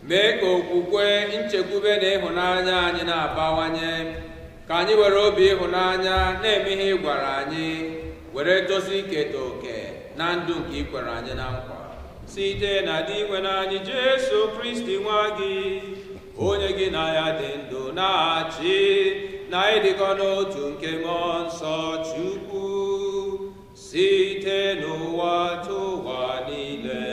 mee ka okwukwe, nchekwube na ịhụnanya anyị na-abawanye, ka anyị were obi ịhụnanya na-eme ihe ị gwara anyị, were tosi iketa oke na ndụ nke i kwere anyị na nkwa, site na dị inwe n'anyị Jesu Kristi nwa gị, onye gị na ya dị ndụ na-achị na ịdịkọ n'otu nke mmụọ nsọ Chukwu, site n'ụwa tụwa niile.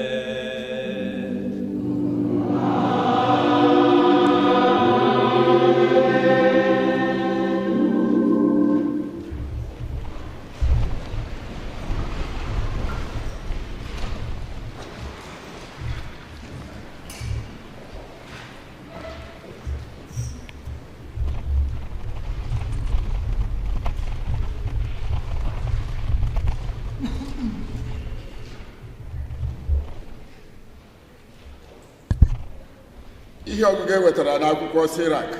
Ihe ọgụgụ ewetara n'akwụkwọ Sirak,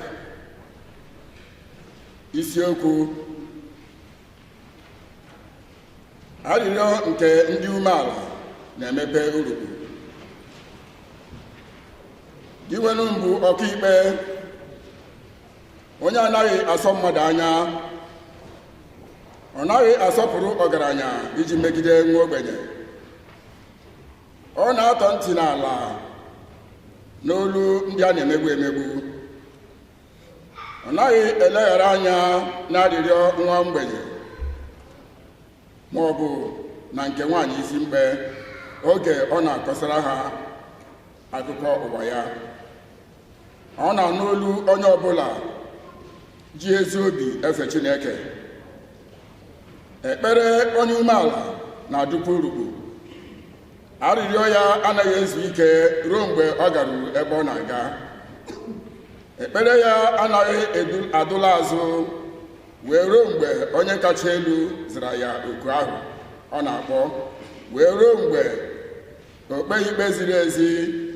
isiokwu arịrịọ nke ndị umeala na-emepe urukpu. Gị nwenu mbụ ọkaikpe, onye anaghị asọ mmadụ anya, ọ naghị asọpụrụ ọgaranya iji megide nwa ogbenye, ọ na-atọ ntị n'ala n'olu ndị a na-emegbu emegbu, ọ naghị eleghara anya n'arịrịọ nwa mgbenye ma ọ bụ na nke nwaanyị isi mkpe oge ọ na-akọsara ha akụkọ ụwa ya. Ọ na-anụ olu onye ọbụla ji ezi obi efe Chineke. Ekpere onye umeala na-adụpụ urukpu. Arịrịọ ya anaghị ezu ike ruo mgbe ọ garuru ebe ọ na-aga. Ekpere ya anaghị adụla azụ wee ruo mgbe onye kacha elu zara ya oku ahụ ọ na-akpọ, wee ruo mgbe okpe ikpe ziri ezi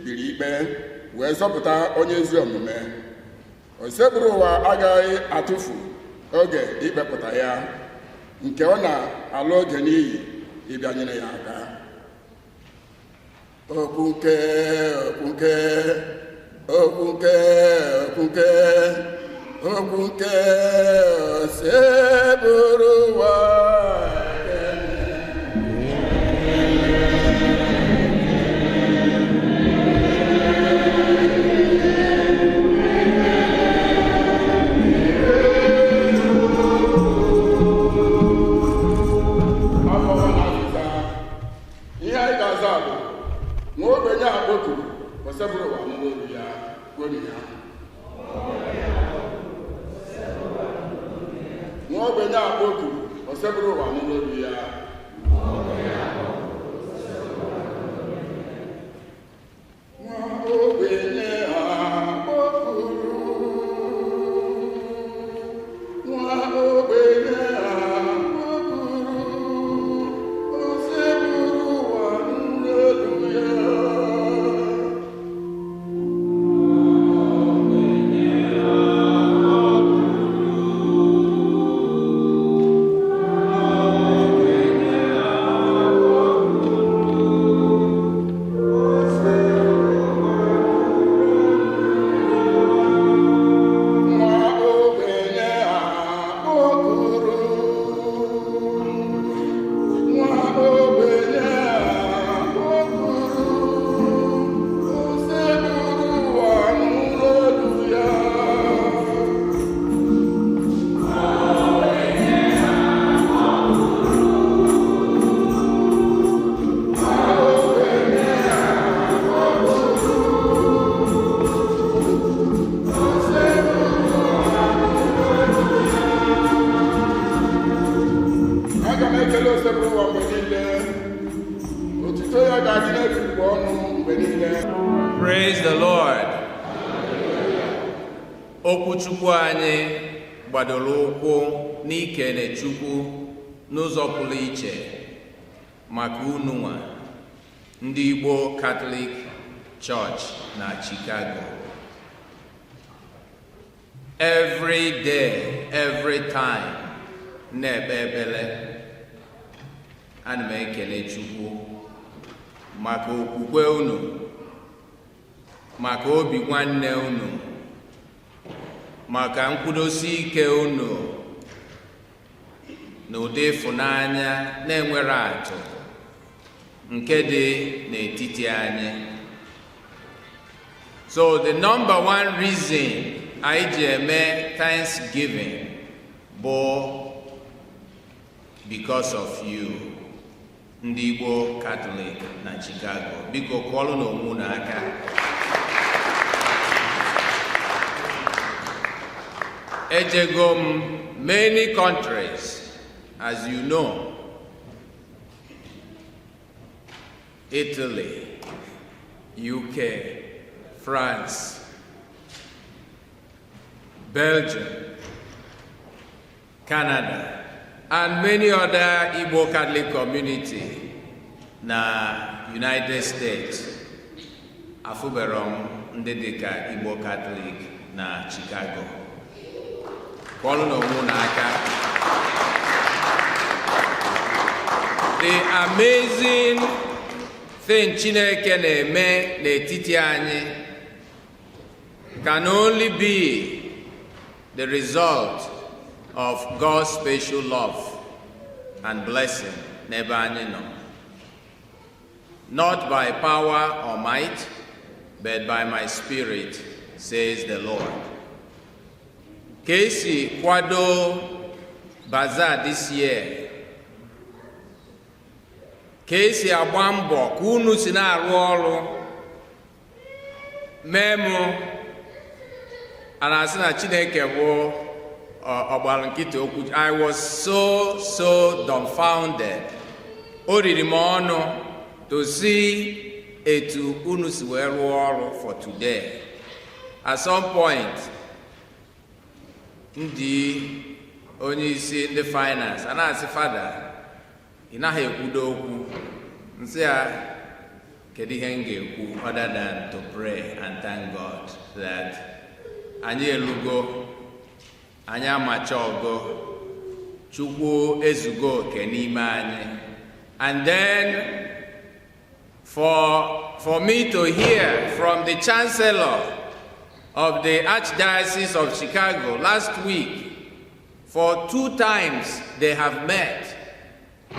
biri ikpe wee zọpụta onye ezi omume. Osekpụrụ ụwa agaghị atụfu oge ikpepụta ya, nke ọ na-alụ oge n'iyi ịbịanyere ya aka. Okwuke, okwuke, okwuke, okwuke, okwuke, osekpụrụ ụwa. Nwa ogbenye a kpọkuru osebụrụ ụwa n'olu ya gweri ya. Nwa ogbenye a kpọkuru osebụrụ ụwa n'olu ya. Nwa ogbenye a kpọkuru, nwa ogbenye a Praise the Lord. Okwu Chukwu anyị gbadoro ụkwụ n'ikele Chukwu n'ụzọ pụrụ iche maka unu nwa ndị Igbo Catholic Church na Chicago. Every day, every time, na-ekpe ekpere, ana m ekele Chukwu maka okwukwe unu. maka obi nwanne unu, maka nkwudosi ike unu na ụdị ịfụnanya na-enwere atụ nke dị n'etiti anyị. So the number one reason anyị ji eme Thanksgiving bụ because of you, ndị Igbo Catholic na Chicago. Biko kụọlụ n'onwe unu aka. Ejego m many countries, as you know, Italy, UK, France, Belgium, Canada, and many other Igbo Catholic community na United States. Afụberom ndị dịka Igbo Catholic na Chicago. Kwọlụ n'onwe n'aka. The amazing thing Chineke na-eme n'etiti anyị can only be the result of God's special love and blessing n'ebe anyị nọ. Not by power or might, but by my spirit, says the Lord. Ka esi kwado Bazaar this year, ka esi agba mbọ ka unu si na-arụ ọrụ mee mụ a na-asị na Chineke bụ ọgbara nkịtị okwu. I was so dumbfounded. O riri m ọnụ to see etu unu si wee rụọ ọrụ for today. At some point, ndị onye isi ndị finance a na-asị Fada, ị naghị ekwudo okwu. Nsị ya, kedu ihe m ga-ekwu other than to pray and thank God that anyị elugo, anyị amacha ọgọ, Chukwu ezugo oke n'ime anyị. And then for me to hear from the Chancellor of the Archdiocese of Chicago last week, for 2 times they have met,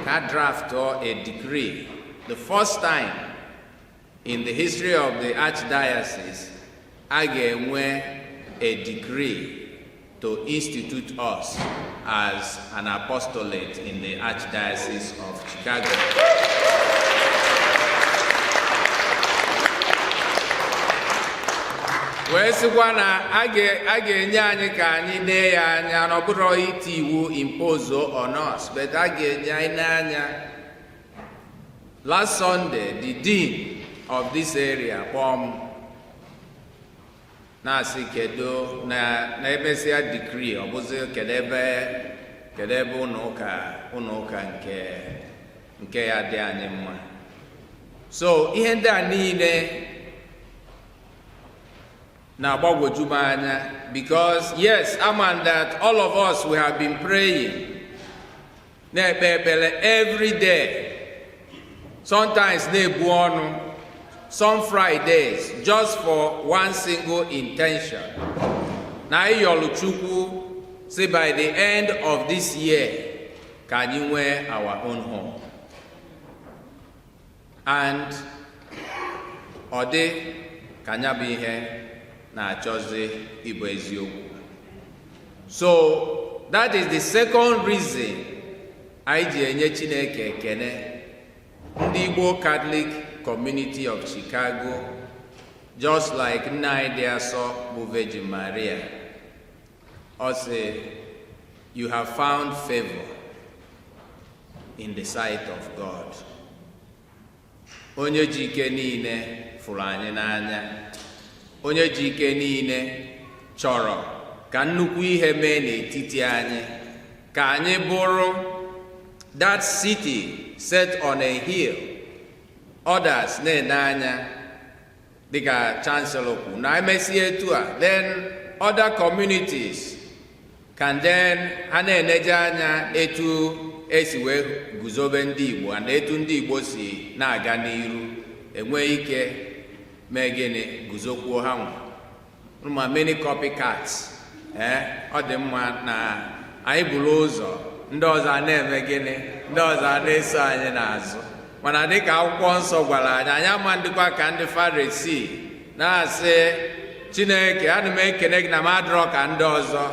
can draft or a decree. The first time in the history of the Archdiocese, I gave a decree to institute us as an apostolate in the Archdiocese of Chicago. Wee sịkwa na a ga-enye anyị ka anyị lee ya anya, na ọ bụrụ iti iwu impose on us, but a ga-enye anyị n'anya. Last Sunday, the dean of this area na-asị kedu na emesia decree ọ bụzi kedu ebe ụlọ ụka nke ya dị anyị mma. So ihe ndị a niile na-agbagwoju m anya, because yes, Aman, that all of us we have been praying na-ekpe ekpere every day, sometimes na-ebu ọnụ, some Fridays, just for one single intention. Na ịyọlụ Chukwu say by the end of this year ka anyị nwee our own home. And ọ dị ka anya bụ ihe na-achọzi ịbụ eziokwu. So that is the second reason anyị ji enye Chineke ekene. Ndị Igbo Catholic community of Chicago, just like nna anyị dị asọ bụ Virgin Maria, ọ sị, you have found favor in the sight of God. Onye ji ike niile fụrụ anyị n'anya. Onye ji ike niile chọrọ ka nnukwu ihe mee n'etiti anyị, ka anyị bụrụ that city set on a hill, others na-ene anya, dịka Chancellor kwu na emesie etu a, then other communities can then ha na-eneje anya etu esi wee guzobe ndị Igbo, na etu ndị Igbo si na-aga n'iru, enwe ike mee gịnị guzokwuo ha nwa ma many copycats ọ dị mma na anyị buru ụzọ ndị ọzọ na-eme gịnị ndị ọzọ na-eso anyị n'azụ mana dịka akwụkwọ nsọ gwara anyị anyị ama ndịkwa ka ndị Farisii na-asị Chineke ana m ekene gị na m adịrọ ka ndị ọzọ.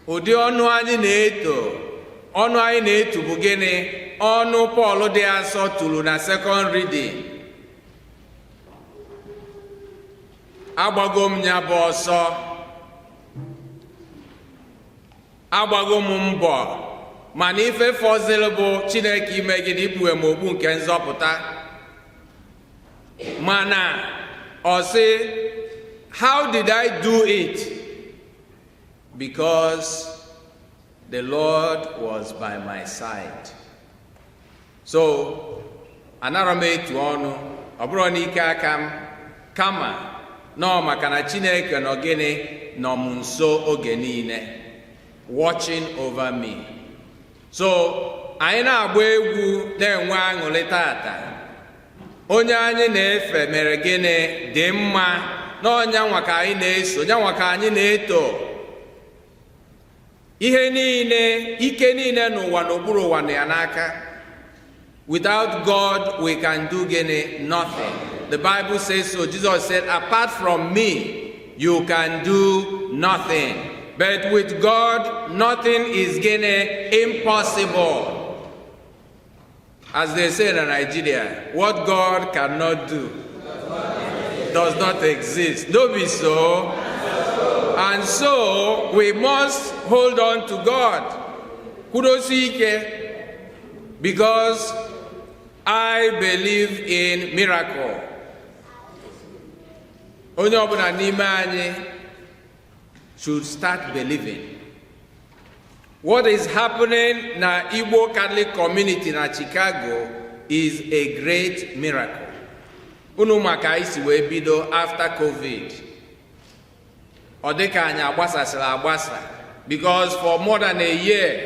Ụdị ọnụ anyị na-eto bụ gịnị? Ọnụ Pọl dị asọ tụrụ na second reading. Agbago m ya bụ ọsọ, agbago m mbọ, mana ife fọzil bụ Chineke ime gịnị? Ikpughe m okpu nke nzọpụta. Mana ọ sị, how did I do it? Because the Lord was by my side. So, anara m etu ọnụ, ọ bụrụ n'ike aka m, kama nọ maka na Chineke nọ gịnị? Nọ m nso oge niile, watching over me. So, anyị na-agba egwu na-enwe aṅụrị tata. Onye anyị na-efe mere gịnị? Dị mma na ọnyanwa ka anyị na-eso, ọnyanwa ka anyị na-eto. Ihe niile, ike niile n'ụwa n'okpuru ụwa na ya n'aka. Without God, we can do gịnị? Nothing. The Bible says so. Jesus said, apart from me, you can do nothing. But with God, nothing is gịnị? Impossible. As they say in Nigeria, what God cannot do does not exist. Don't be so. And so, we must hold on to God. Kudosike, because I believe in miracle. Onye ọbụla n'ime anyị should start believing. What is happening na Igbo Catholic community na Chicago is a great miracle. Unu maka isi wee bido after COVID. Ọ dịka anyị agbasasịrị agbasa, because for more than a year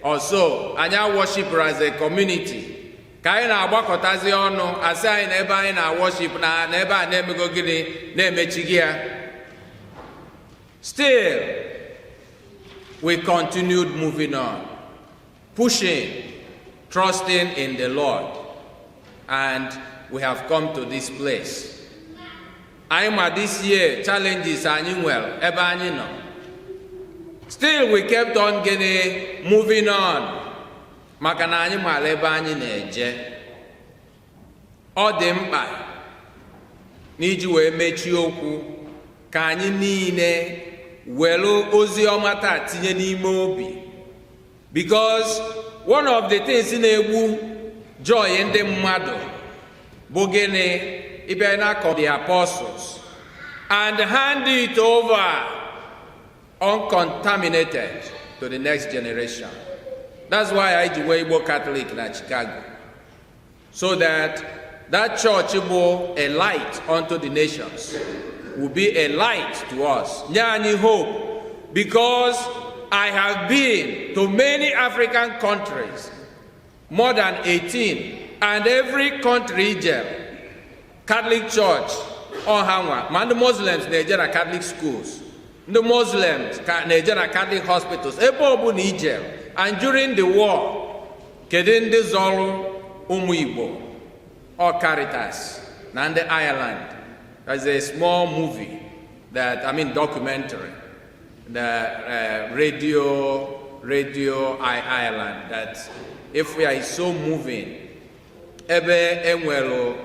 or so, anyị worship as a community. Ka anyị na-agbakọtazi ọnụ, asị anyị na ebe anyị na-worship na ebe a na-emego gịnị? Na-emechighị ya. Still, we continued moving on, pushing, trusting in the Lord, and we have come to this place. I'm at this year challenges anyị nwere ebe anyị nọ. Still, we kept on moving on. Maka na anyị maara ebe anyị na-eje. Ọ dị mkpa n'iji wee mechie okwu ka anyị niile were ozi ọma taa tinye n'ime obi. Because one of the things na-egbu joy ndị mmadụ bụ gịnị? Ịbịa n'aka the apostles and hand it over uncontaminated to the next generation. That's why I do Igbo Catholic in Chicago. So that church will be a light unto the nations, will be a light to us. Nyani hope. Because I have been to many African countries, more than 18, and every country region, Catholic church, or Hanwa, and the Muslims, Nigeria Catholic schools, the Muslims, Nigeria Catholic hospitals, Ebo Niger, and during the war, Kedende Zoro Igbo, or Caritas, and Ireland. There's a small movie documentary, the Radio Ireland, that if we are so moving, ebe enwelo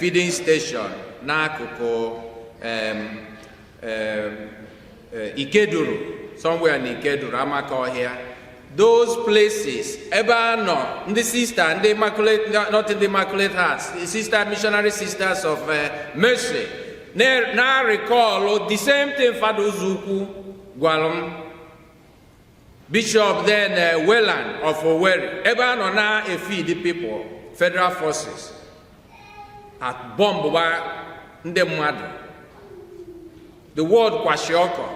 feeding station n'akụkụ Ikeduru, somewhere in Ikeduru, Amakohia. Those places, ebe anọ, ndị sister, ndị Immaculate, not in the Immaculate Hearts, the sister, missionary sisters of Mercy, na recall the same thing Fado Zuku Gwalum, Bishop then Welland of Owerri, ebe anọ na feed the people, federal forces, at bomba ndị mmadụ. The word Kwashioko,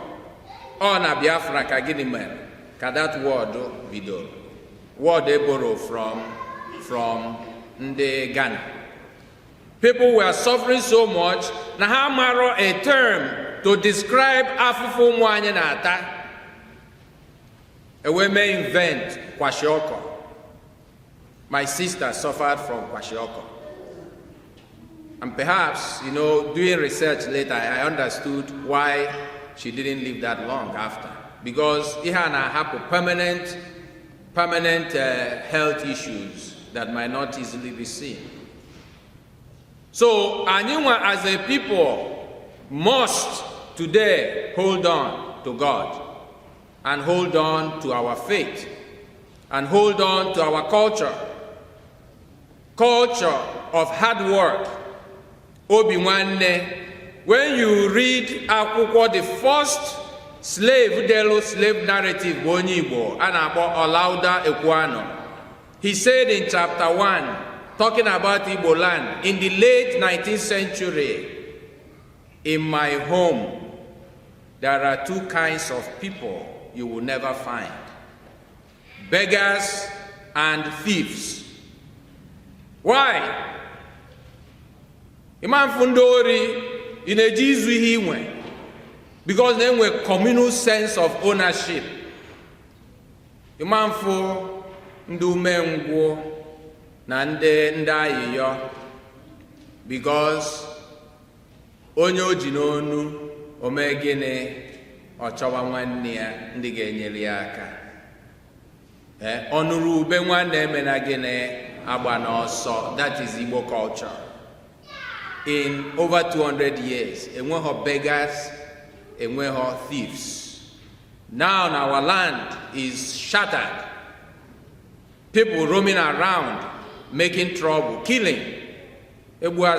ọ na Biafra ka gịnị mere? Ka that word bidoro. Word they borrow from ndị Ghana. People were suffering so much na ha maro a term to describe afụfụ ụmụ anyị na-ata. We may invent kwashiorkor. My sister suffered from kwashiorkor. And perhaps, doing research later, I understood why she didn't live that long after. Because it had permanent health issues that might not easily be seen. So, Anywa as a people must today hold on to God and hold on to our faith and hold on to our culture of hard work. Obi nwanne, when you read akwụkwọ, the first slave narrative bụ onye Igbo a na-akpọ Olaudah Ekwuano. He said in chapter 1, talking about Igbo land, in the late 19th century, in my home, there are two kinds of people you will never find: beggars and thieves. Why? Imam Fundori in a Jizu Hiwe, because they were communal sense of ownership. Imam Fu Ndumengwo Nande Ndayiyo, because Onyo Jinonu Omegene Ochawa nwanne ya ndị ga-enyere ya aka. Ọnụrụ ube nwanne emenagene agba n'ọsọ. That is Igbo culture. In over 200 years, enweghọ beggars, enweghọ thieves. Now our land is shattered. People roaming around, making trouble, killing. Ebu ya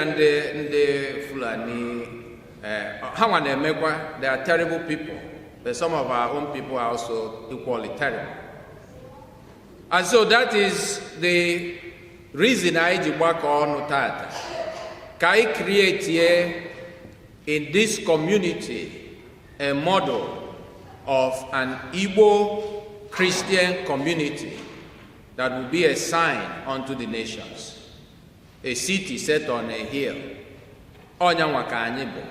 ndị Fulani. They are terrible people, but some of our own people are also equally terrible. And so that is the reason I jibwaka onu tata. Can I create here in this community a model of an Igbo Christian community that will be a sign unto the nations, a city set on a hill. Onyanwa ka anyị bụ.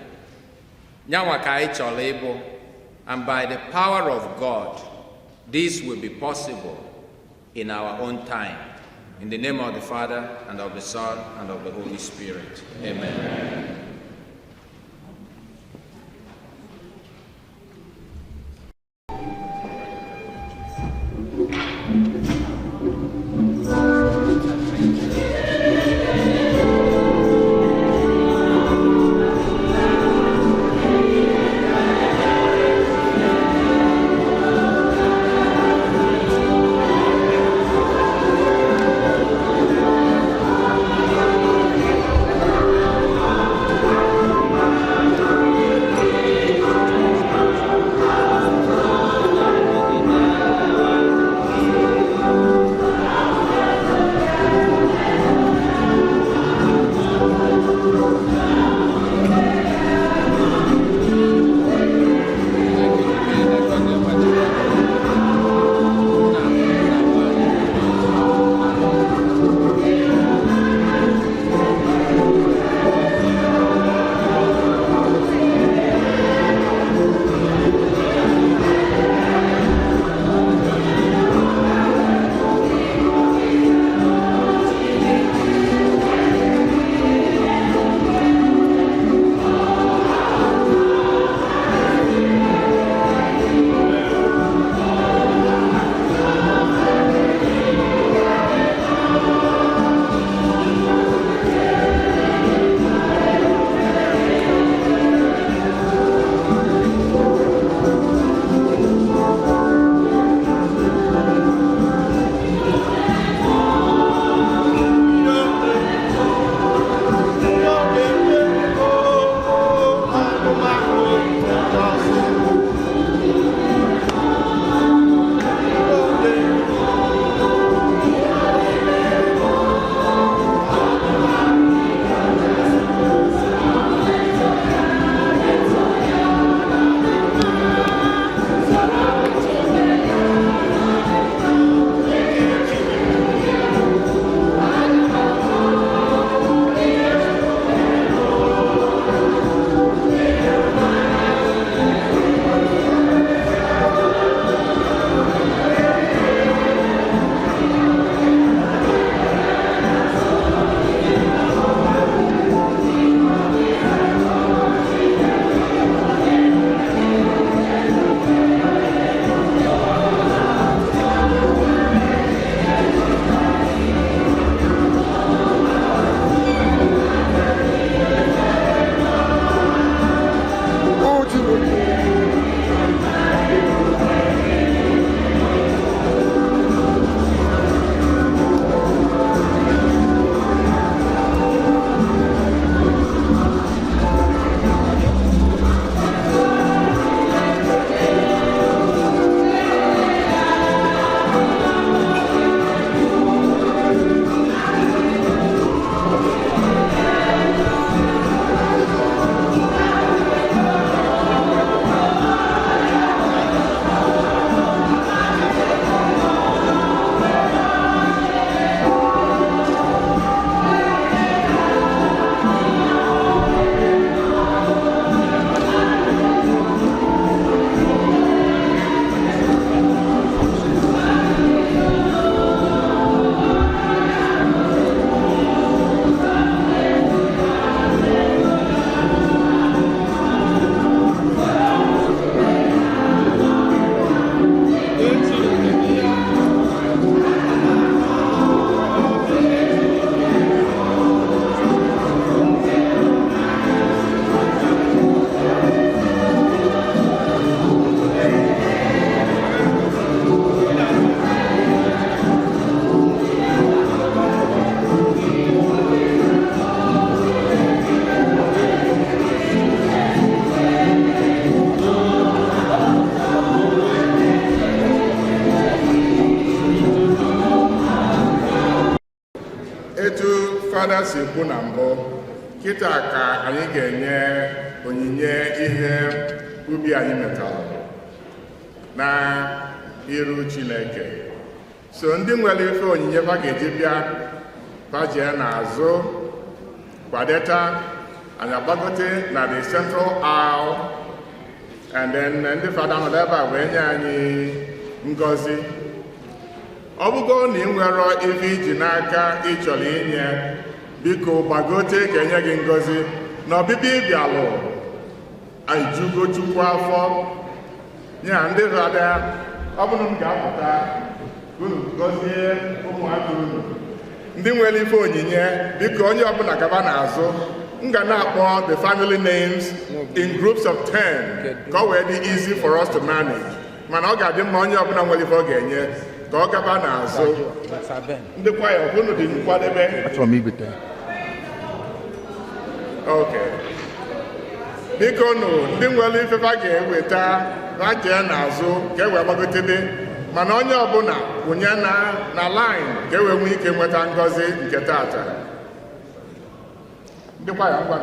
Nyanwa ka anyị chọrọ ịbụ. And by the power of God, this will be possible in our own time. In the name of the Father, and of the Son, and of the Holy Spirit. Amen. fada si kwu na mbụ, kịta ka anyị ga-enye onyinye ihe ubi anyị metara na iru Chineke. So ndị nwere ife onyinye fa ga-eji bịa bajie n'azụ kwadeta, anyị agbagote na the central aisle, and then ndị fada nọ ebe a wee nye anyị ngọzi. Ọ bụgo na ị nwere ife iji n'aka ị chọrọ inye, biko gbagote ka enye gị ngọzi. Na ọbịbịa ịbịalụ ajugo Chukwu afọ nye ndị fada. Ọ bụrụ m ga-apụta unu gọzie ụmụaka unu ndị nwere ife onyinye, biko onye ọbụla gaba n'azụ. M ga na-akpọ the family names in groups of 10 ka ọ wee dị easy for us to manage. Mana ọ ga-adị mma onye ọbụla nwere ife ọ ga-enye ka ọ gaba n'azụ. Ndị kwaya unu dị nkwadebe? Okay. Biko nụ ndị nwere ife ha ga-eweta ha jee n'azụ ka e wee gbagotebe, mana onye ọbụla kwụnye na line ka e wee nwee ike nweta ngọzi nke tata. Ndị kwaya ngwa.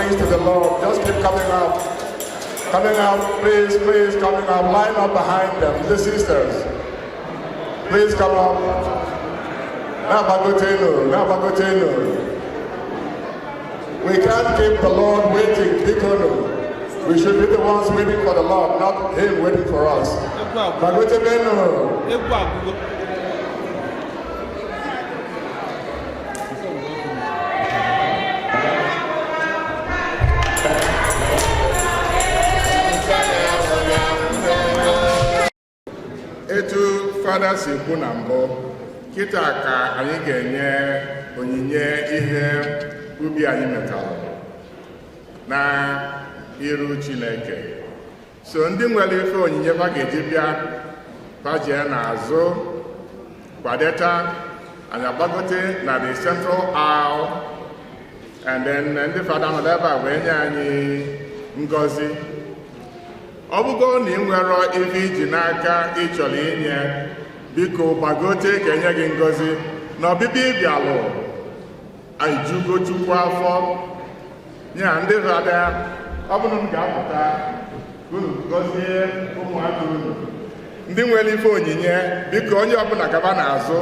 praise to the Lord. Just keep coming up. Coming up, please, please, coming up. Line up behind them. The sisters. Please come up. Nabagoteno, Nabagoteno. We can't keep the Lord waiting. We should be the ones waiting for the Lord, not Him waiting for us. Bagoteno. Etu Fada si kwu na mbụ, kịta ka anyị ga-enye onyinye ihe ubi anyị metara na iru Chineke. So ndị nwere ife onyinye fa ga-eji bịa bajie n'azụ kwadeta anyị agbagote na the central aisle, and then ndị fada nọ ebe a wee nye anyị ngọzi. Ọ bụgo na ị nwere ife iji n'aka ị chọrọ inye, biko gbagote ka enye gị ngọzi. Na ọbịbịa ịbịalụ ajugo Chukwu afọ nye ndị fada. Ọ bụrụ m ga-apụta unu gọzie ụmụaka unu ndị nwere ife onyinye, biko onye ọbụla gaba n'azụ.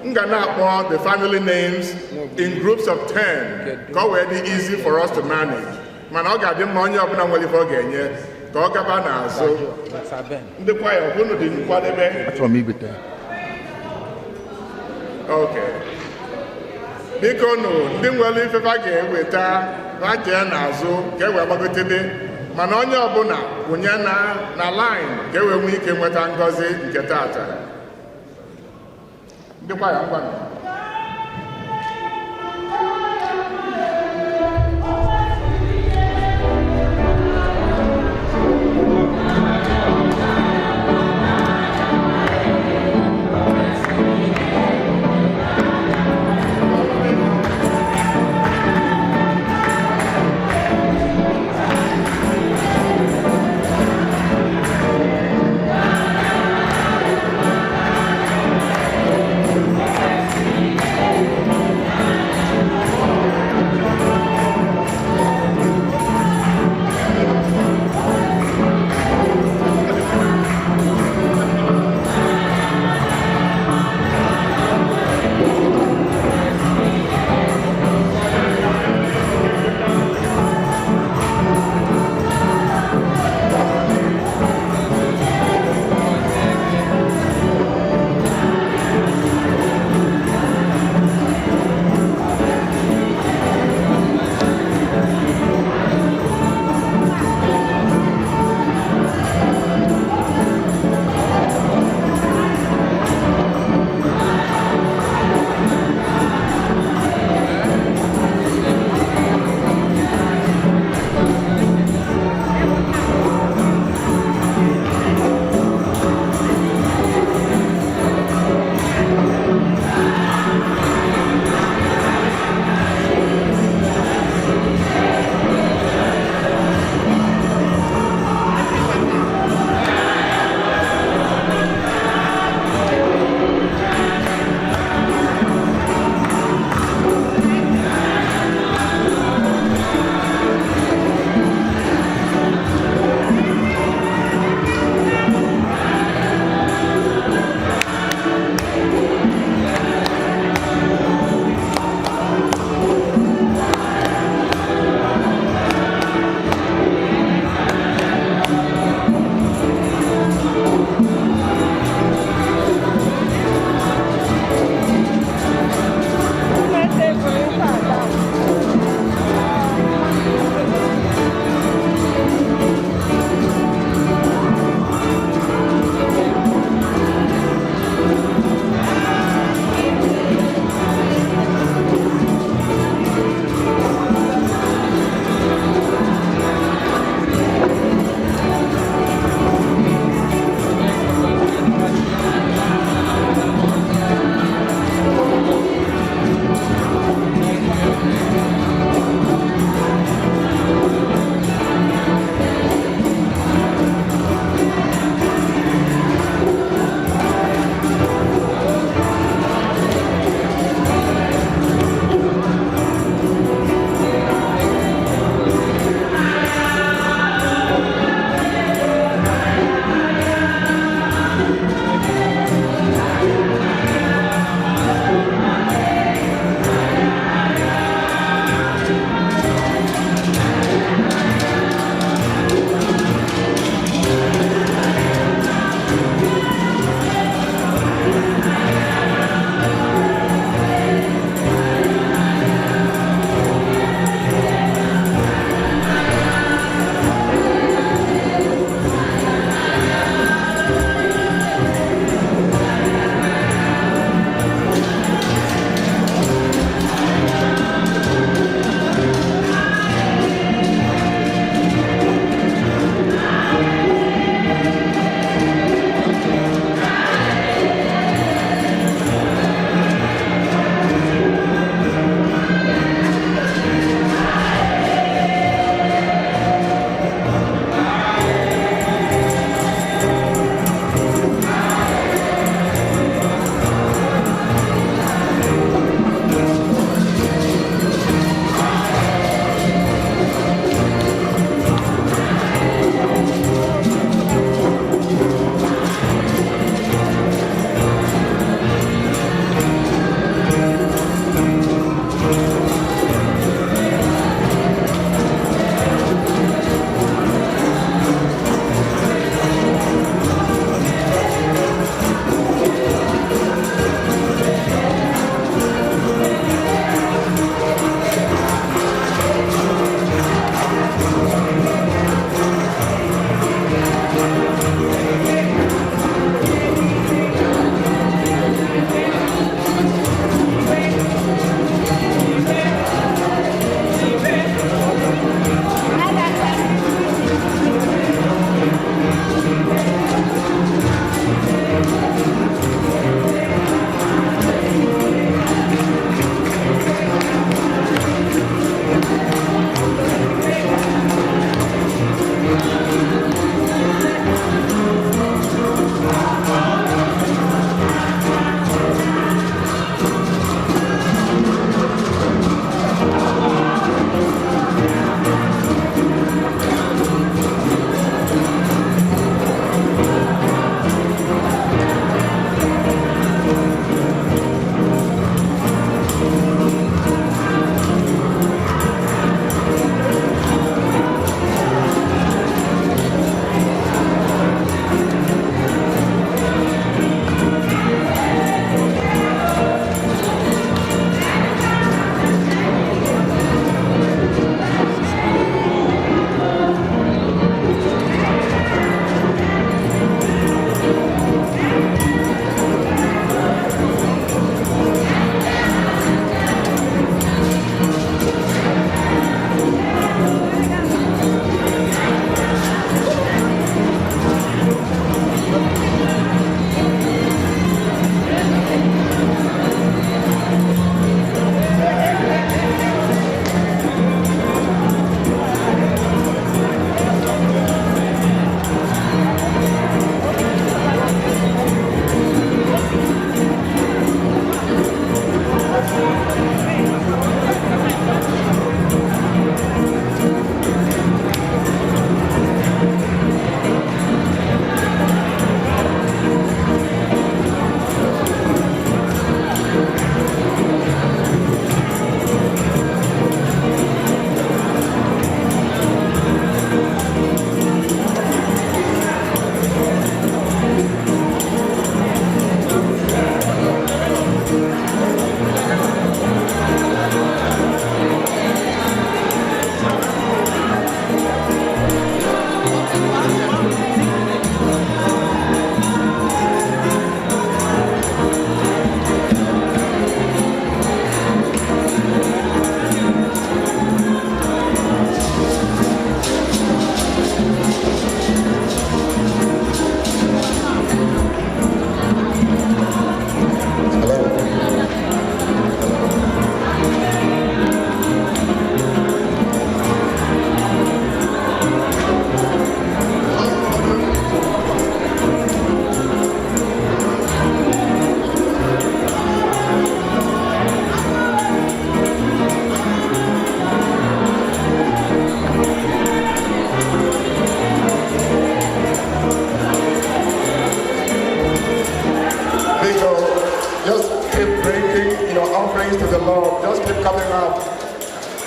M ga na-akpọ the family names in groups of 10 ka ọ wee dị easy for us to manage. Mana ọ ga-adị mma onye ọbụla nwere ife ọ ga-enye ka ọ gaba n'azụ. Ndị kwaya ọbụla dị nkwadebe. Okay. Biko nụ ndị nwere ife fa ga-eweta ha jee n'azụ ka e wee gbagotebe, mana onye ọbụla kwụnye na line ka e wee nwee ike nweta ngọzi nke tata. Ndị kwaya ngwa.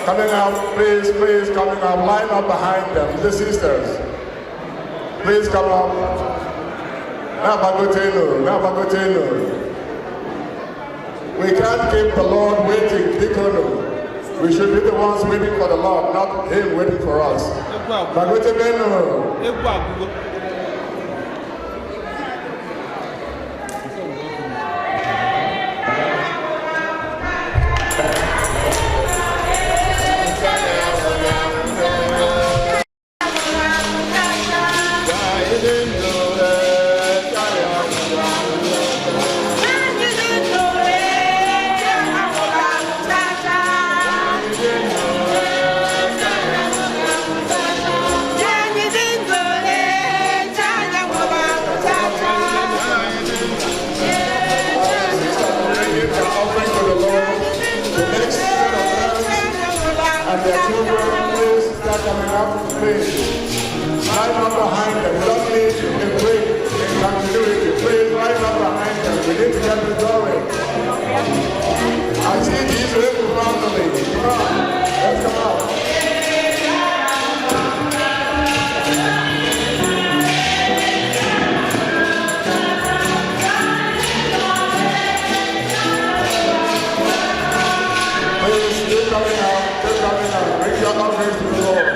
Coming up, please, coming up. Line up behind them. The sisters. Please come up. Nabagoteno. We can't keep the Lord waiting. We should be the ones waiting for the Lord, not Him waiting for us. Bagoteno. Coming up, please. Right up behind them. We don't need to break in continuity. Please, right up behind them. We need to get the going. I see these little family. Come on. Let's come out. Please, keep coming out. Keep coming out. Bring your offerings to the Lord.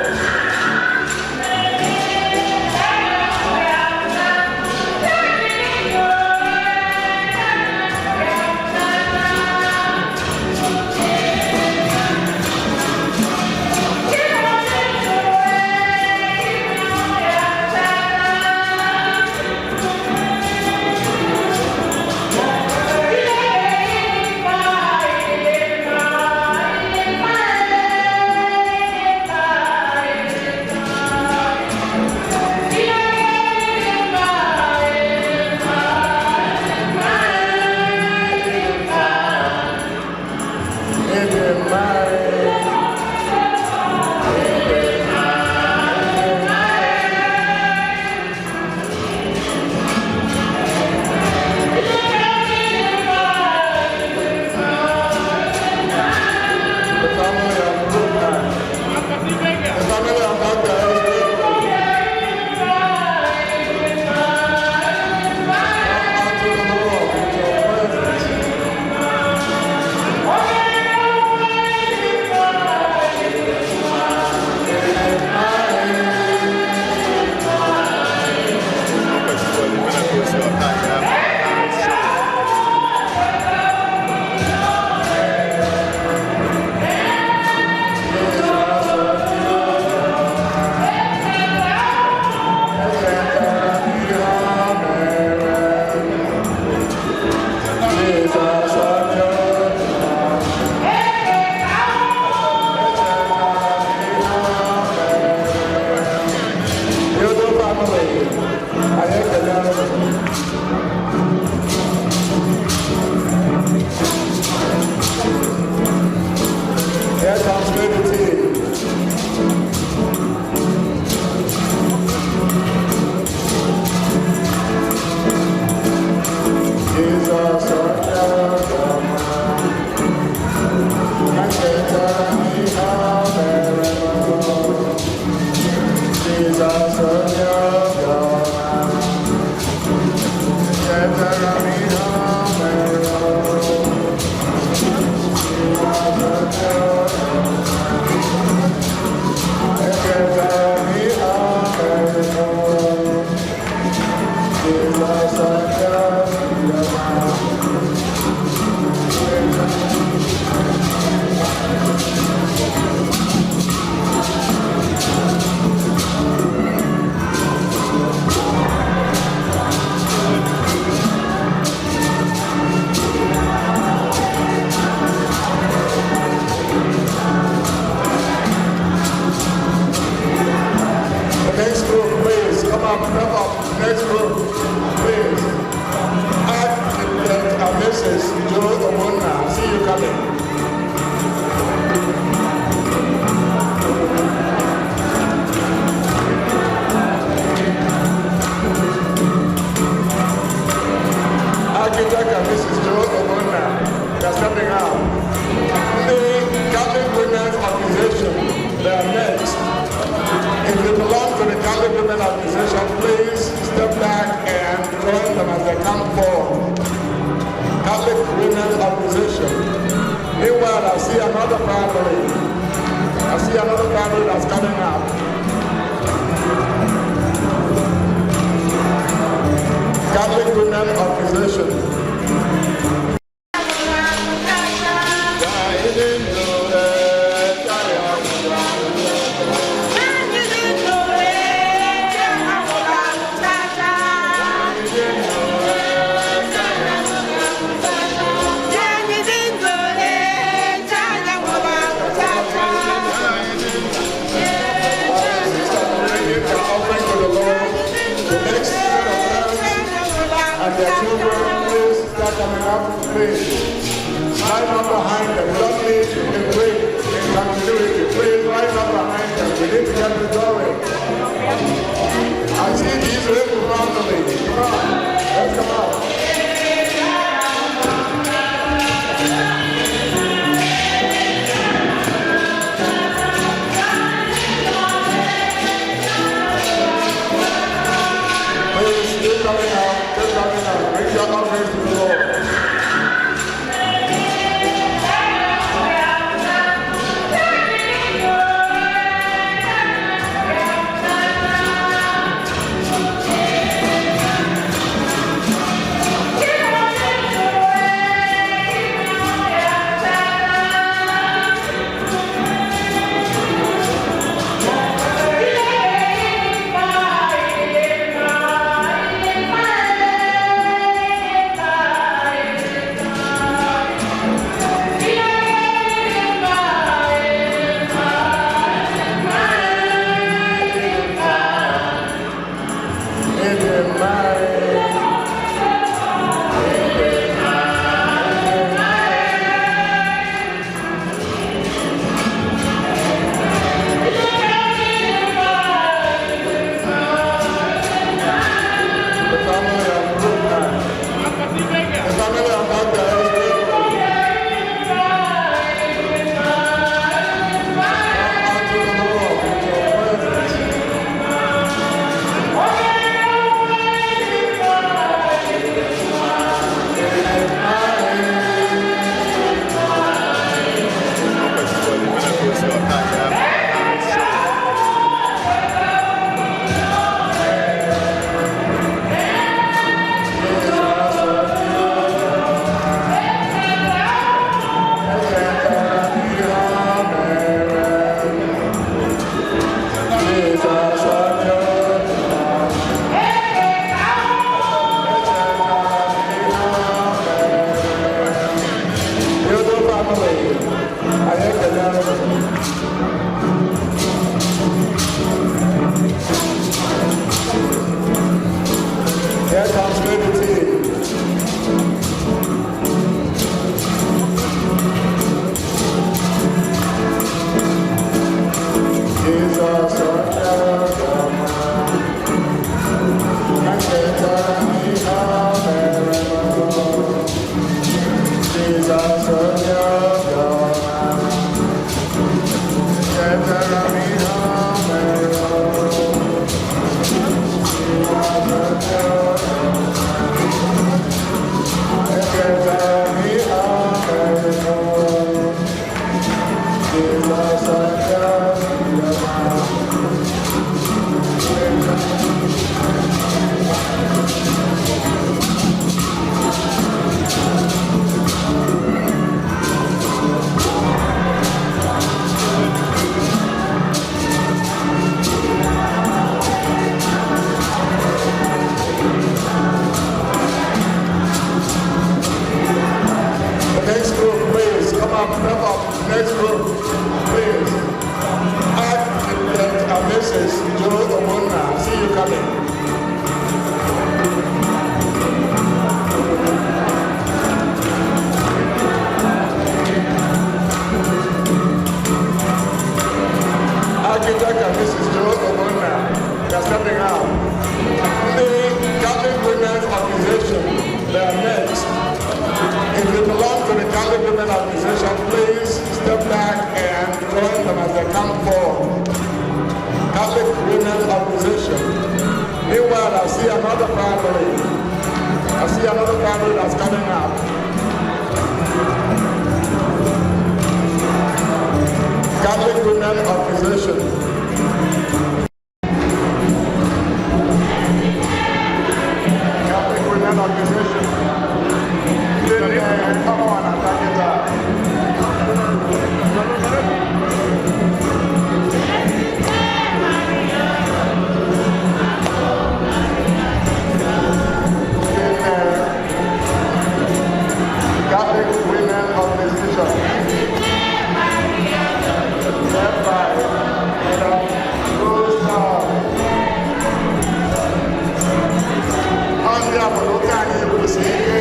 They're stepping out. The Catholic Women's Organization If you belong to the Catholic Women Organization, please step back and join them as they come forward. Catholic Women Organization. Meanwhile, I see another family. That's coming up. Catholic Women Organization. Their children, please start coming up, please. Line up behind them. We don't need a break in continuity. Please line up behind them. We need to get the going. I see these little family. Come on, let's come out. Please, keep coming out. Bring your offerings to the Lord. Catholic women organization. Meanwhile, I see another family. I see another family that's coming up. Catholic Women Organization. Catholic Women Organization. Come on, attack it up. Catholic Women Organization. Led by Madam Rose Andrea Bologani will say,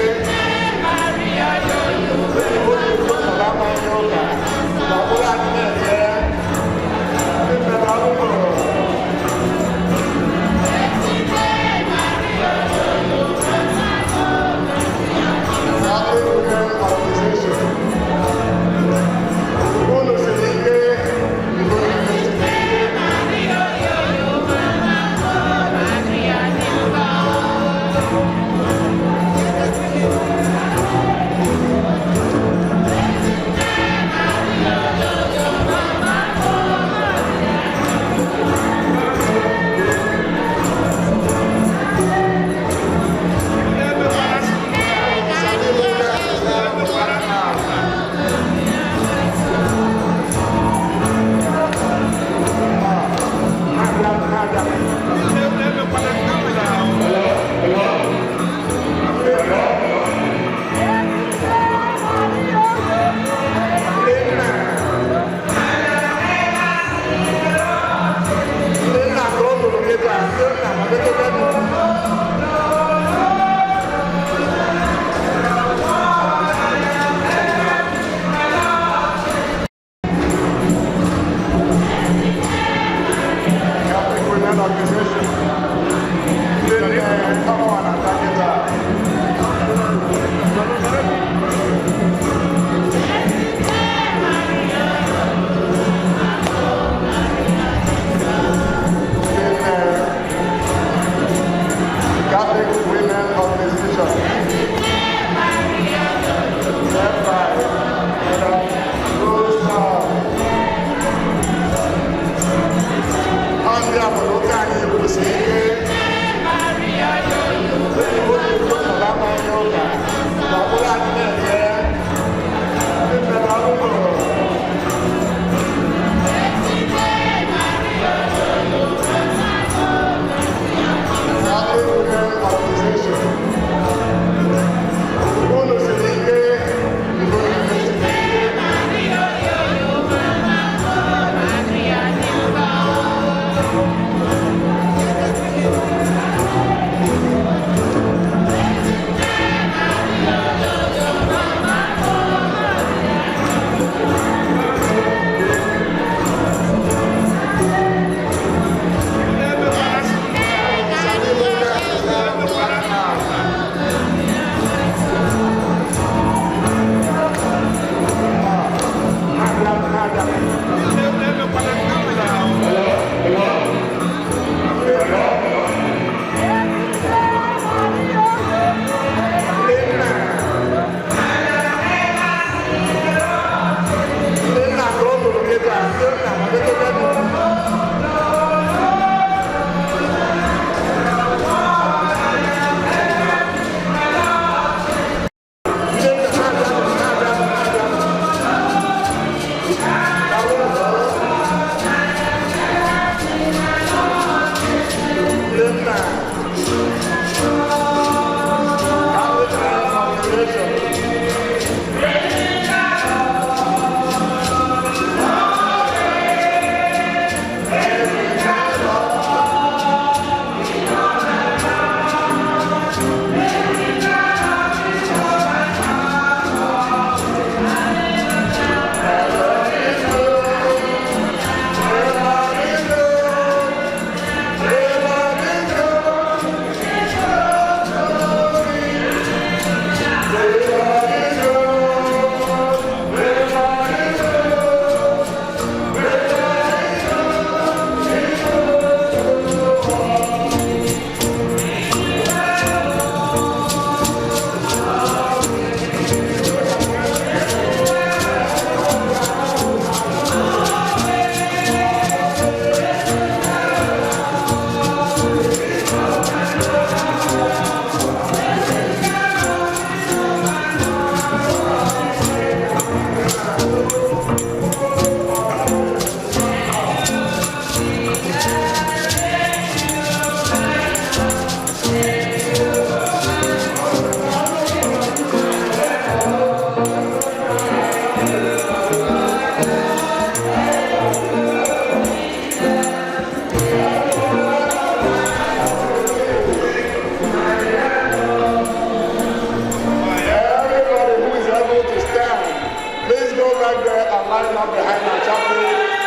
lining up behind our chapel.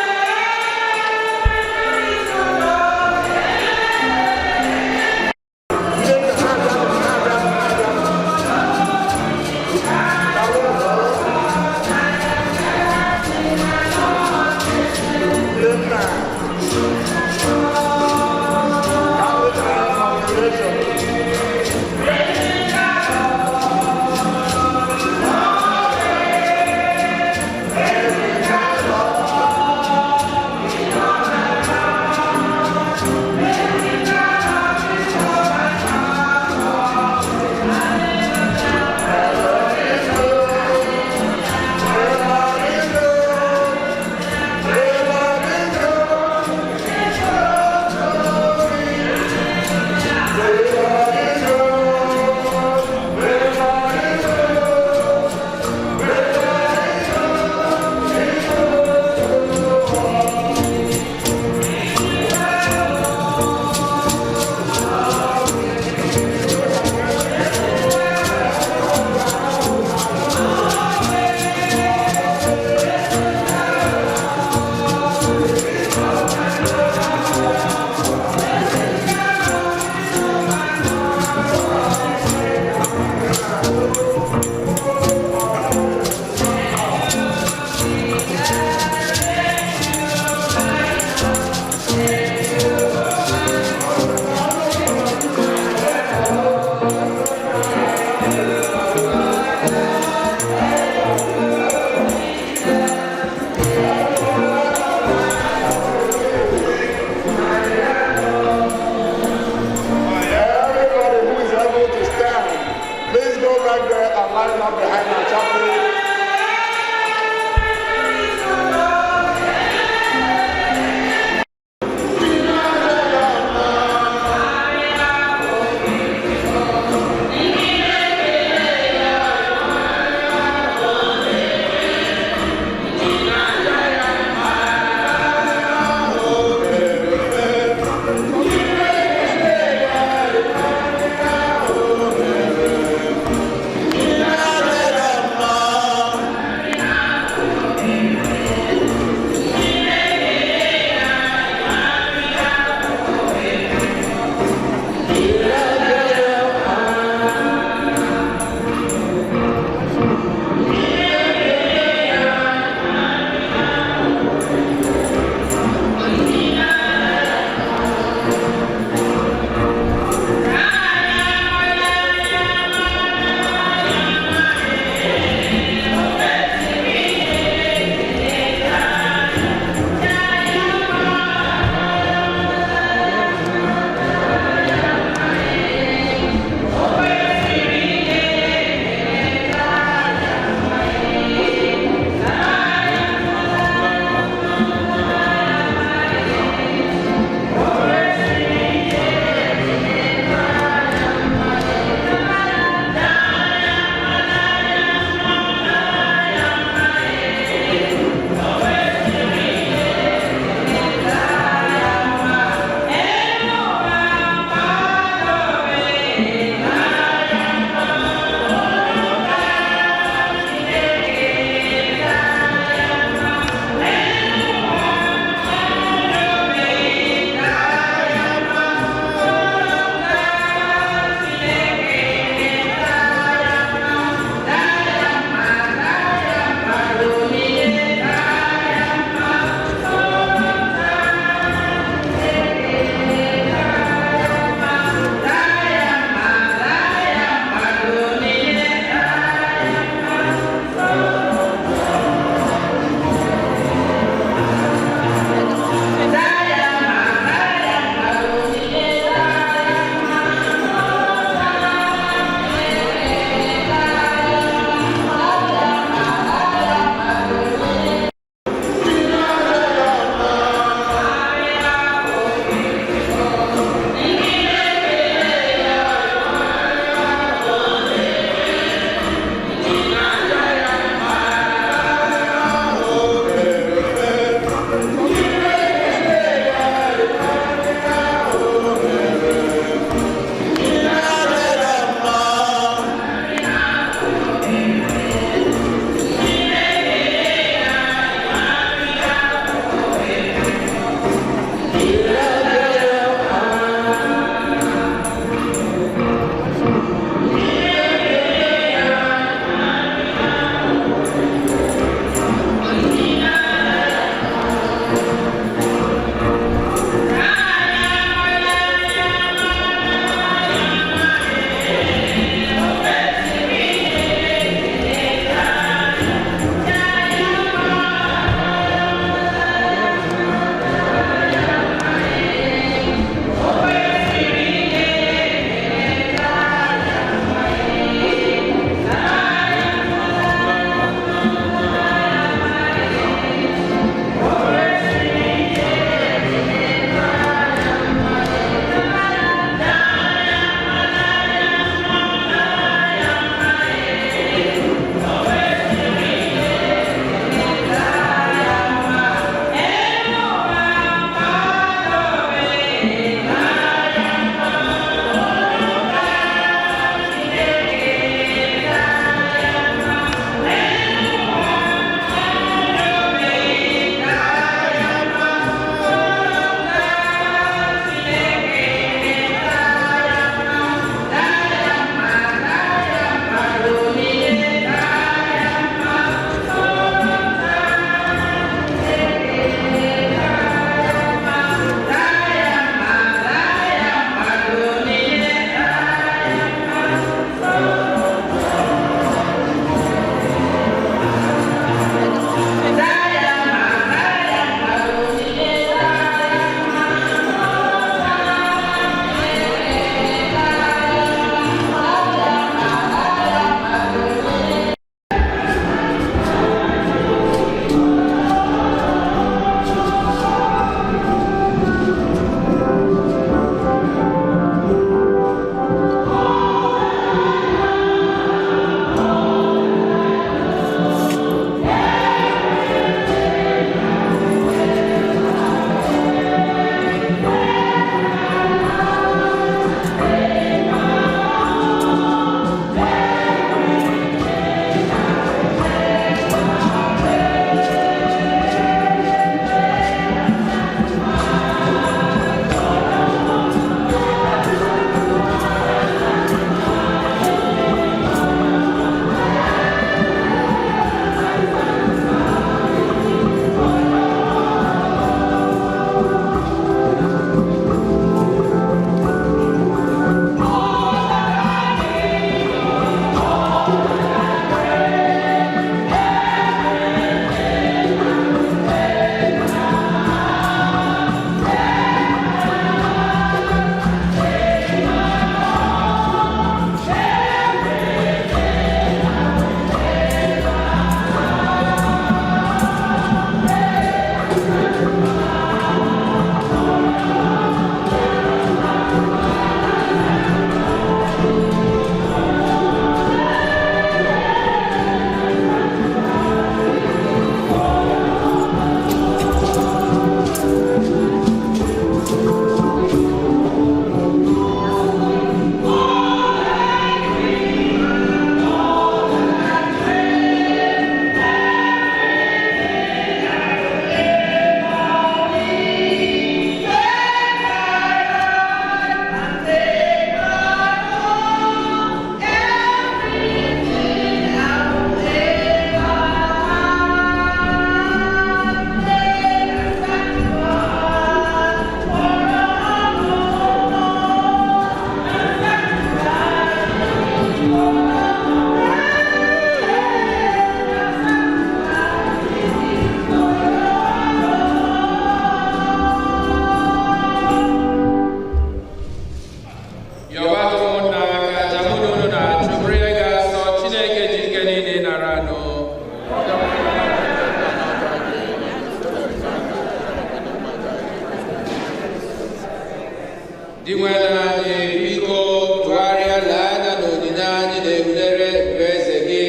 Ndị nwere anyị, biko tụgharịa lee anya na onyinye anyị na-ebutere bụ eze gị,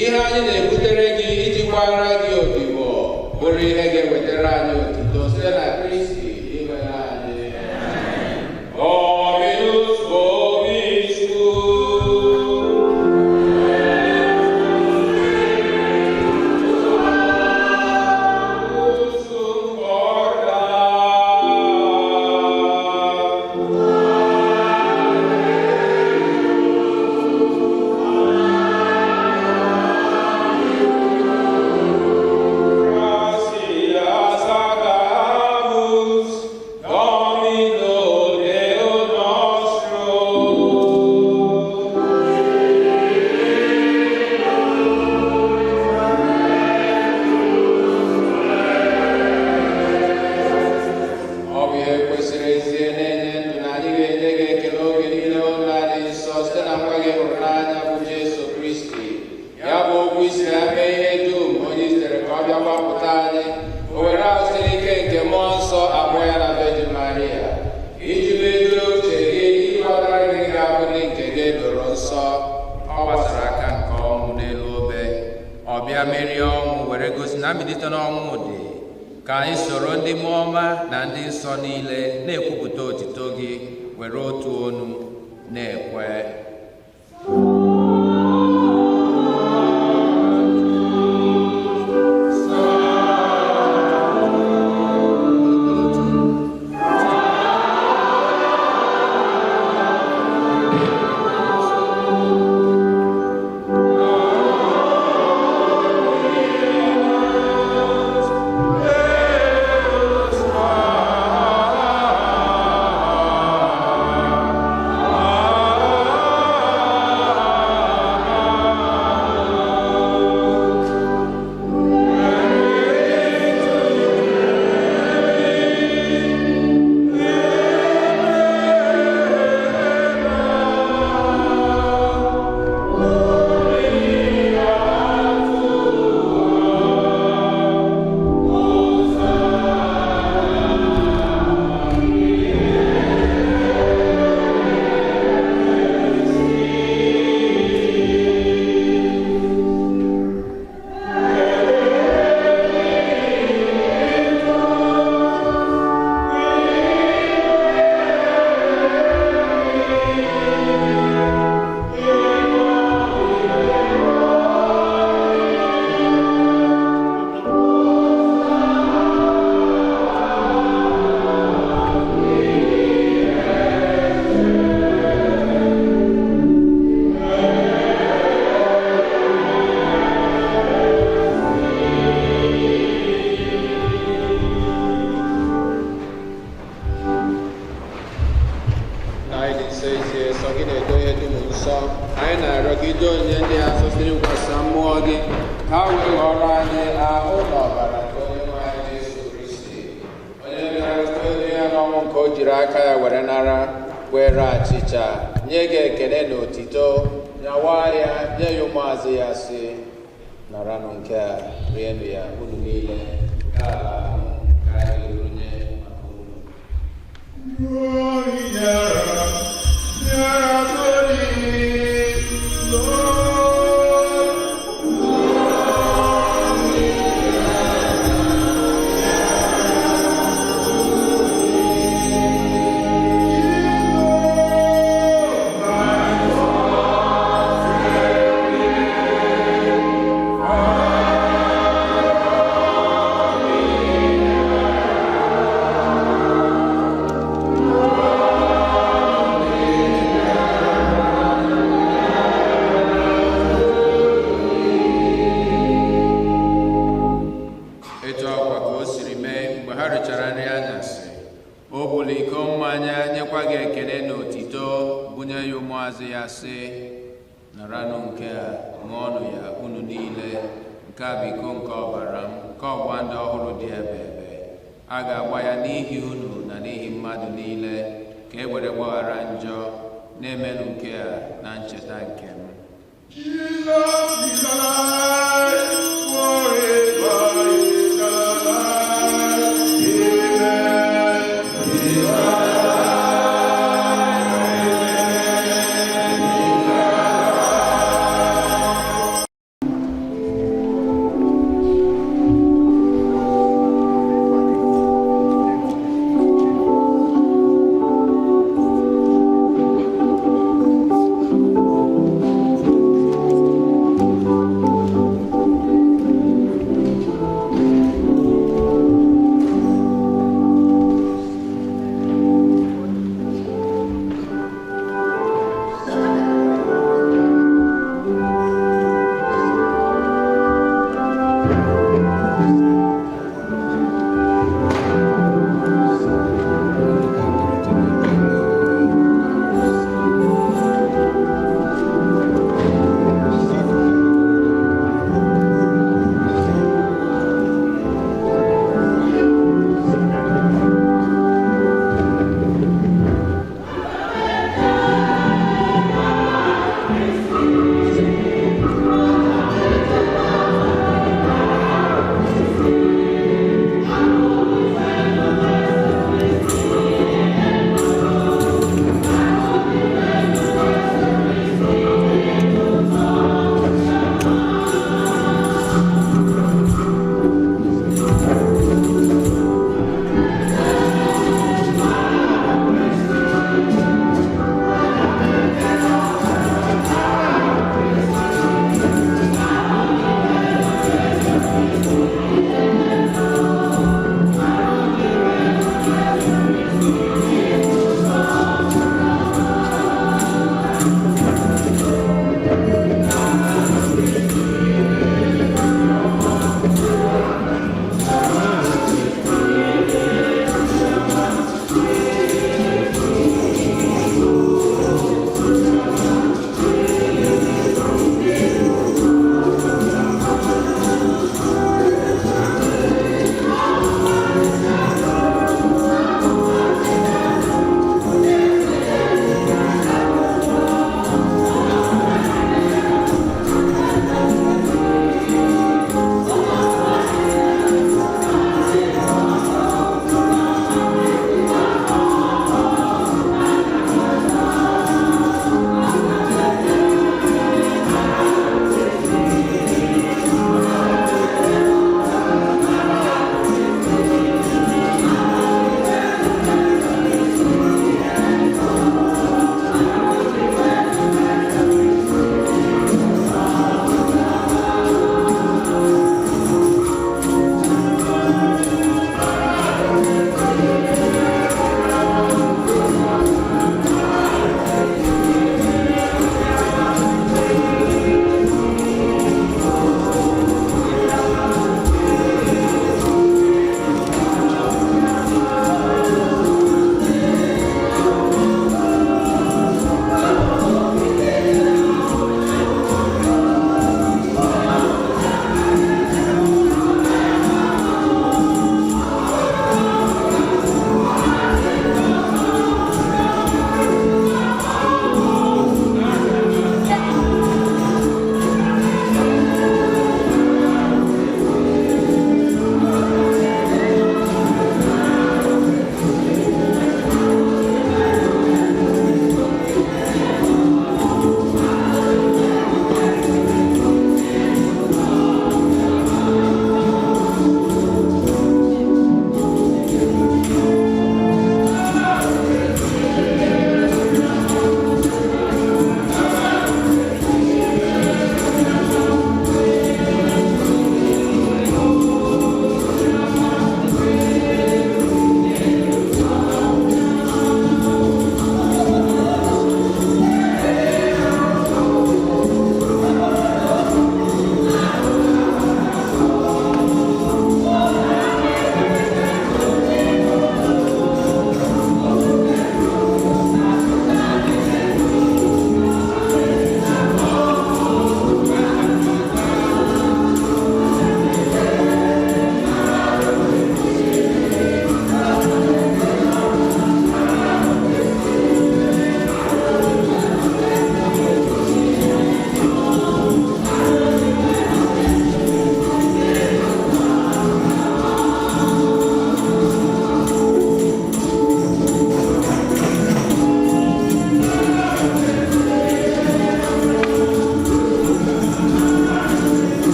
ihe anyị na-ebutere gị iji gbara gị odibo bụrụ ihe ga-ewetara anyị otuto site na Kristi inwere anyị. Dominus ka anyị soro ndị mmụọ ọma na ndị nsọ niile na-ekwupụta otuto gị were otu onu na-ekwe. a ga-agba ya n'ihi unu na n'ihi mmadụ niile ka e were gbaghara njọ na-emenụ nke a na ncheta nke m.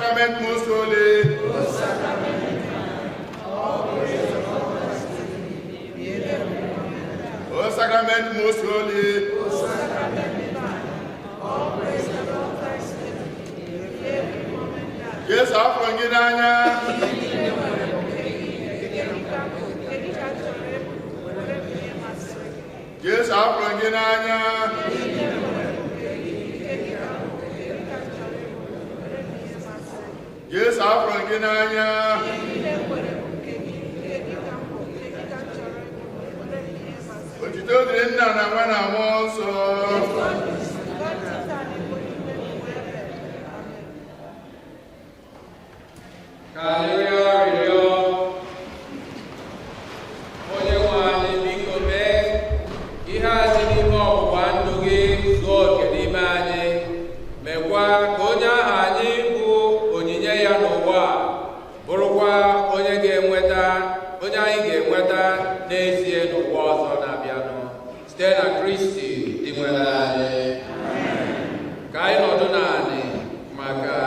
sacrament most holy. O sacrament most holy. Yes, afọ gị n'anya. Yes, afọ gị n'anya. Yes, afọ gị n'anya. Otito dịrị Nna na Nwa na Mmụọ Nsọ. Ka anyị rịọ onye nwe anyị biko mee ihe a dị n'ime ọgbụgba ndụ gị zuo oke n'ime anyị, mekwa ka onye ahụ anyị bụ onyinye ya n'ụwa bụrụkwa onye anyị ga-enweta n'ezie n'ụwa ọzọ na-abịanụ site na Kristi dị nwere anyị. Ka anyị nọdụ naanị maka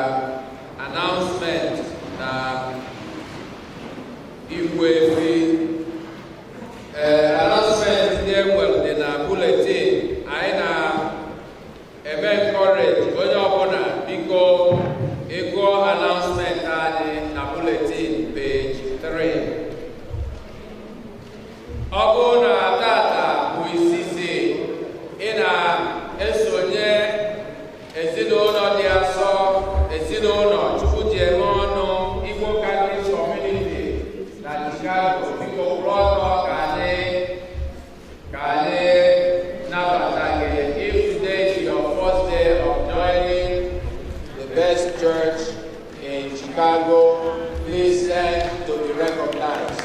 announcement na ikwu efi. Announcement ndị enwere dị na bulletin. Anyị na-eme encourage onye ọbụla biko ịgụọ announcement anyị na bulletin page 3. Ọ bụrụ na tata bụ izizi ị na-esonye ezinụlọ dị asọ, ezinụlọ Chukwu ji eme ọnụ, Igbo Catholic Community na Chicago, biko kwụrụ ọtọ ka anyị nabata gị. If today is your first day of joining the best church in Chicago, please stand to be recognized.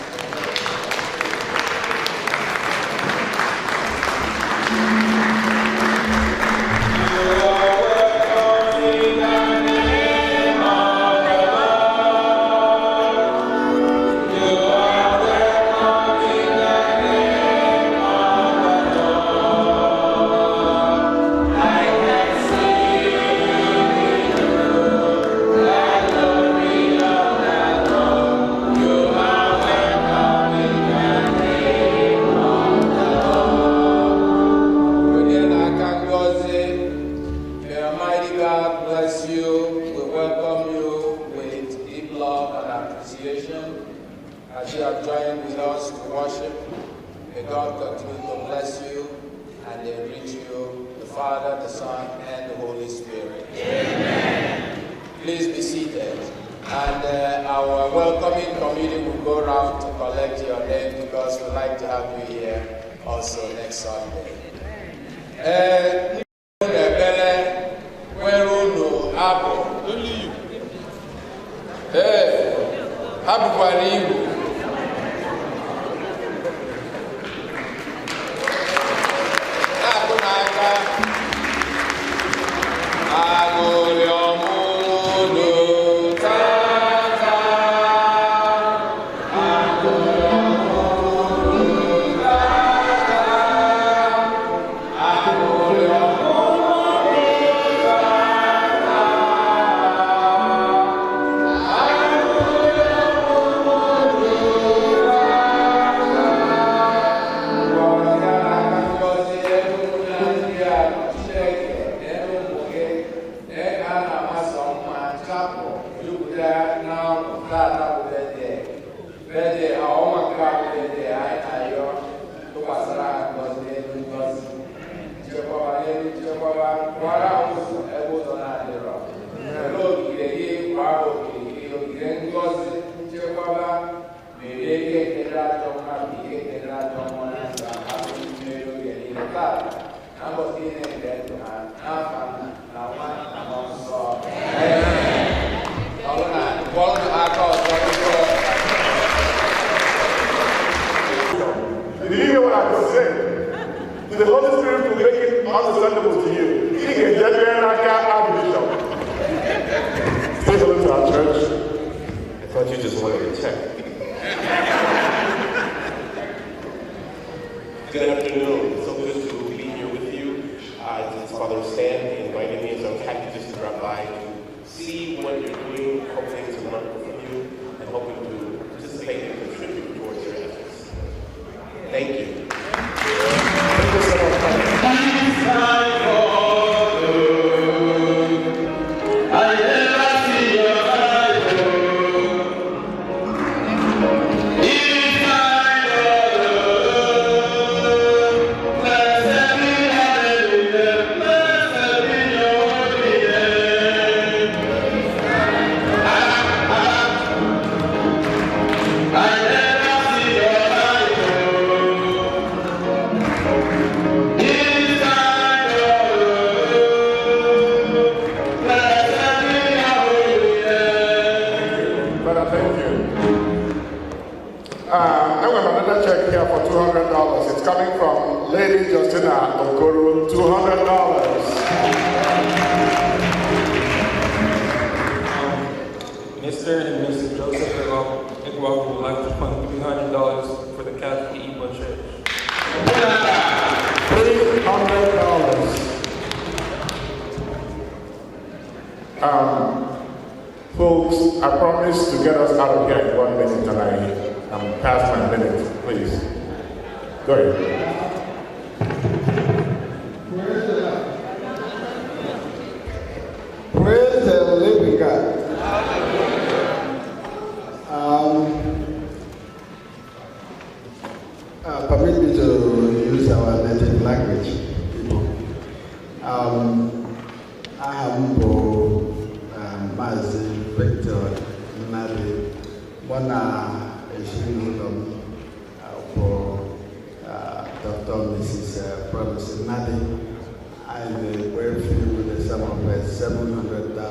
As you have joined with us to worship, may God continue to bless you and enrich you, the Father, the Son, and the Holy Spirit. Amen. Please be seated. And our welcoming committee will go around to collect your name because we'd like to have you here also next Sunday. Only you. Did you hear what I just said? The Holy Spirit will make it understandable to you. He can get there and I can't Archbishop. Say hello to our church. I thought you just wanted to check. Good afternoon. It's so good to be here with you. It's Father Stan. He invited me, so I'm happy just to drop by to see what you're doing Thank you. Thank you so much. It's coming from Lady Justina Okoro, $200. Mr. and Mrs. Joseph Igbo would like to fund $300 for the Catholic Igbo Church. $300. Folks, I promise to get us out of here in 1 minute, and I'm past my minute, please. Go ahead. Praise the living God. Permit me to use our native language. I am Mazi Victor Nadi, Mona Eshinudom for Dr. Mrs. Promise Nadi. I will wave you with the sum of $700.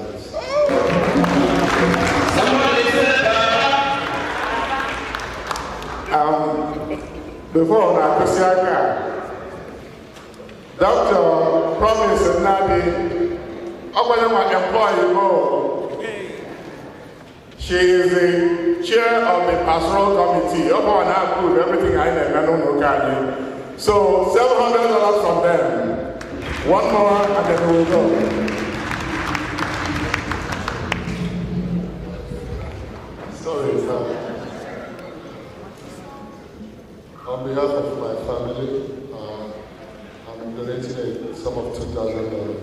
Before Nakusiaka, Dr. Promise Nadi, my employee, she is the chair of the pastoral committee. Upon I approve everything I know. So $700 from them. One more and then we will go. Sorry, on behalf of my family, I'm donating a sum of $2,000.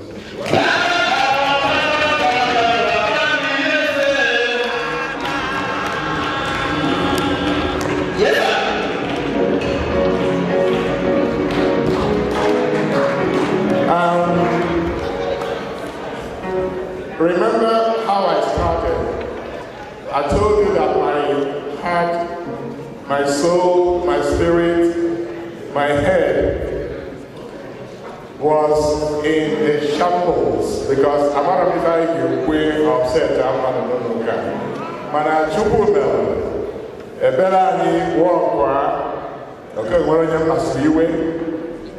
Remember how I started? I told you that my heart, my soul, my spirit, my head was in a shambles because I'm not going way upset. I'm not going to go. But I took a better walk. Okay, we're going to see you.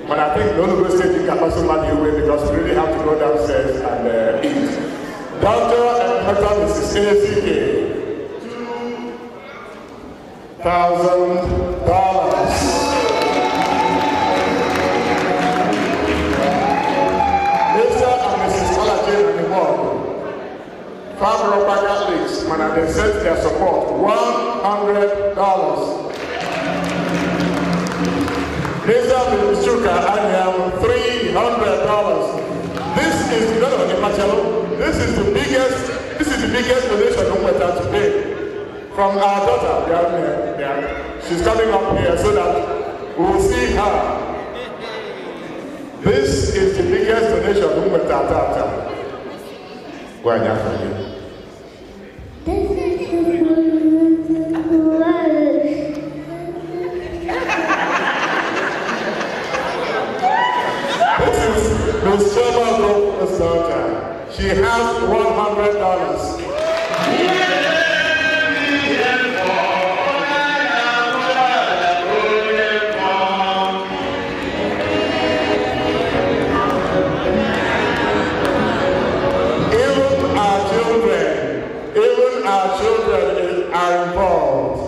But I think none of us take capacity money away because we really have to go downstairs and eat. Dr. and Dr. Mrs. ACK, $1,000. Mr. and Mrs. Olaje and the board, Farm Rubber Catholics, and they sent their support, $100. Mr. and Mrs. Chuka, I am $300. This is the biggest donation we have today from our daughter. She's coming up here so that we will see her. This is the biggest donation we have This is Ms. Shoma Gopa's daughter. She has $100. Even our children are involved.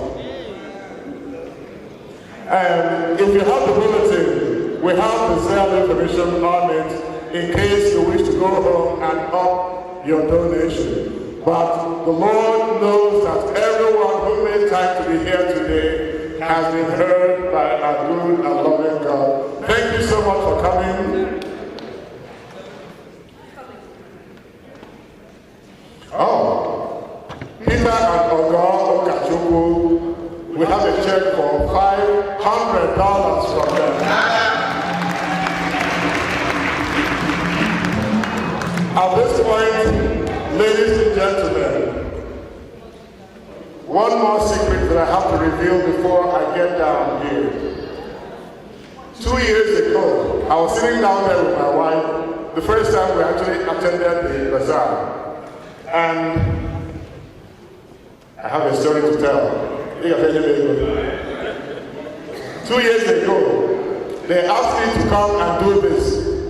If you have the bulletin, we have the sale information on it in case you wish to go home and up your donation. But the Lord knows that everyone who made time to be here today has been heard by our good and loving God. Thank you so much for coming. Oh, Peter and Ogo Okachukwu, we have a check for $500 from them. At this point, ladies and gentlemen, one more secret that I have to reveal before I get down here. 2 years ago, I was sitting down there with my wife, the first time we actually attended the Bazaar. And I have a story to tell. 2 years ago, they asked me to come and do this,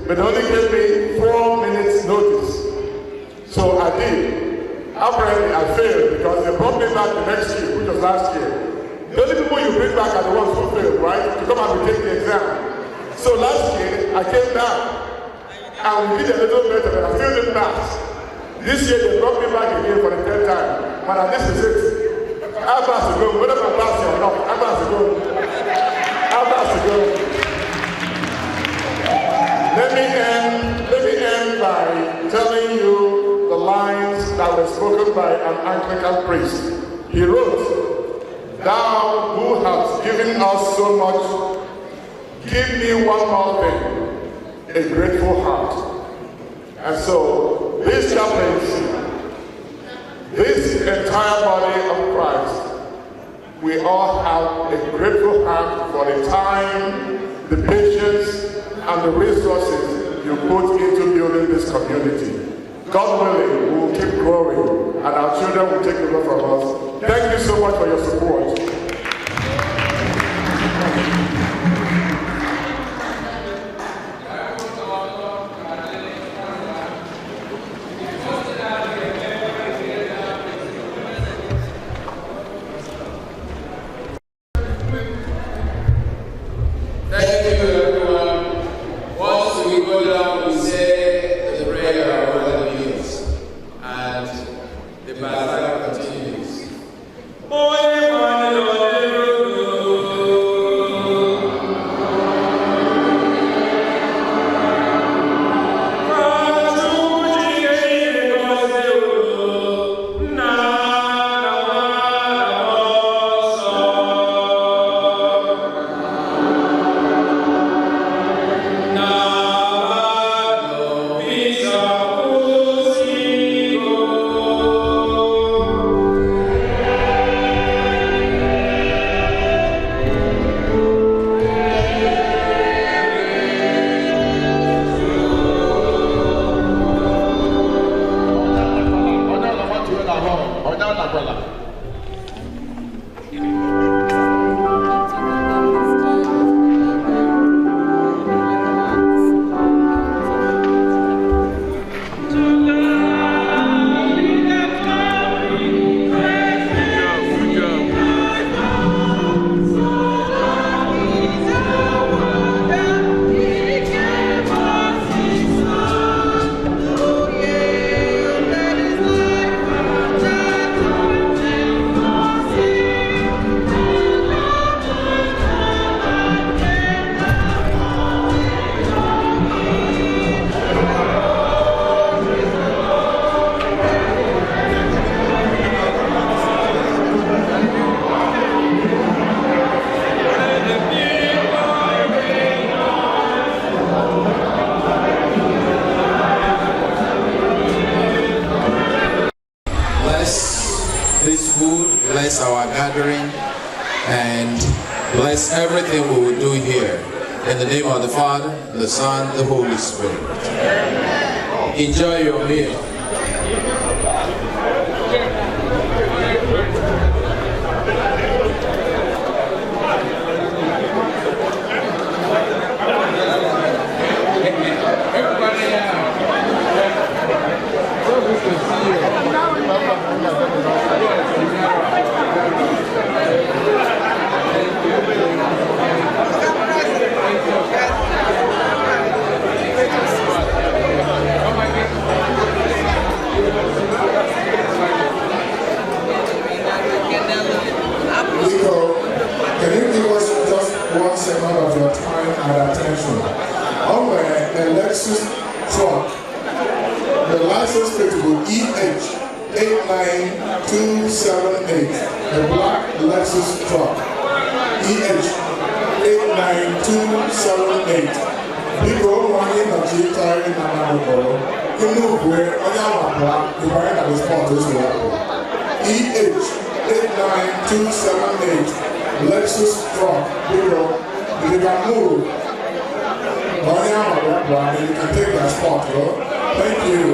but they only gave me 4 minutes notice. So I did. Apparently I failed because they brought me back the next year, which was last year. The only people you bring back are the ones who failed, right? To come and retake the exam. So last year, I came back and we did a little better, but I still didn't pass. This year, they brought me back again for the 10th time. But this is it. I pass to go. Whether I'm passing or not, I pass to go. I pass to go. Let me end by telling you the lines that were spoken by an Anglican priest. He wrote, "Thou who hast given us so much, give me one more thing, a grateful heart." And so, these chaplains, this entire body of Christ, we all have a grateful heart for the time, the patience, and the resources you put into building this community. God willing, we will keep growing, and our children will take over from us. Thank you so much for your support. Bless our gathering and bless everything we will do here. In the name of the Father, the Son, the Holy Spirit. Enjoy your meal. Thank you. 89278, a black Lexus truck. EH 89278. Biko nwanyị nọchite anyị na Anambra, Imugwe onye amapụla ịbanye na spọt esi wapụ. EH 89278, Lexus truck. Biko, you can move. Onye amapụla, you can take that spot, bro. Thank you.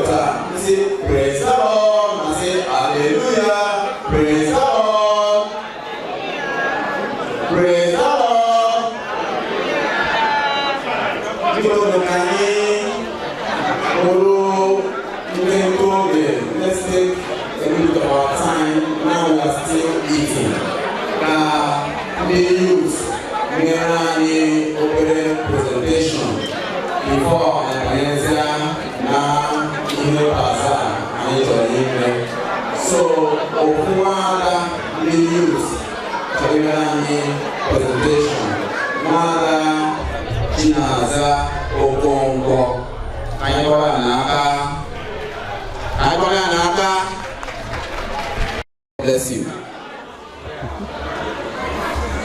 Praise the Lord, I say hallelujah, praise the Lord, praise the Lord. Let's take a little bit of our time. Now we are still eating. The youth, we are in open presentation before now in the Bazaar. So, Okuada, the youth, presentation. Mada, Chinaza, Okongo, Ayakola Naka. Bless you.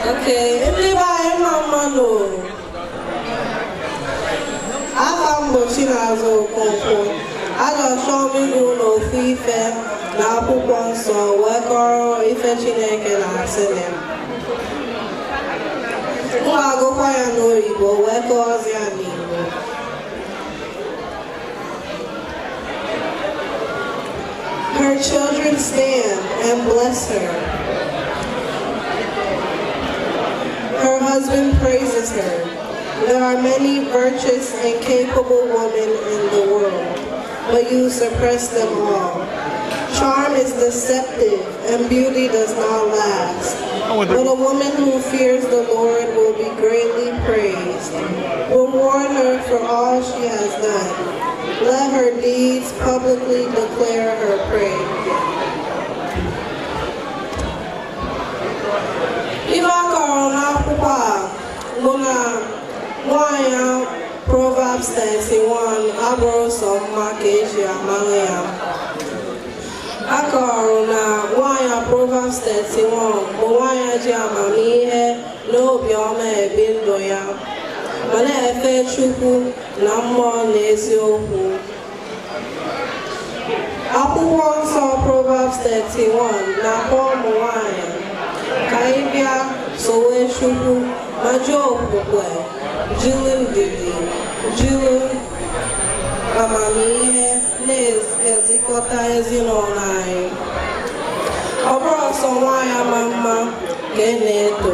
Okay, everybody, Mama, no. Chinaza, Okongo. I got show me who no fife na akwụkwọ nsọ wee kọrọ ife Chineke na-asị na m agụkwa ya n'oyibo wee kọọzi ya n'Igbo. Her children stand and bless her. Her husband praises her. There are many virtuous and capable women in the world, but you suppress them all. Charm is deceptive, and beauty does not last. But a woman who fears the Lord will be greatly praised. Reward her for all she has done. Let her deeds publicly declare her praise. Proverbs 31, abụrụ sọ mma ka eji amara ya. A kọrọ na nwanyị Proverbs 31 bụ nwanyị ji amamihe na obiọma ebi ndụ ya, ma na-efe Chukwu na mmụọ na eziokwu. Akwụkwọ nsọ Proverbs 31 na-akpọ ụmụ nwanyị ka anyị bịa sowe Chukwu ma jụọ okwukwe, jiri ndidi, jiri amamihe na-ezikọta ezinụlọ anyị. Ọ bụrụ ọsọ nwaanyị ama mma ka ị na-eto.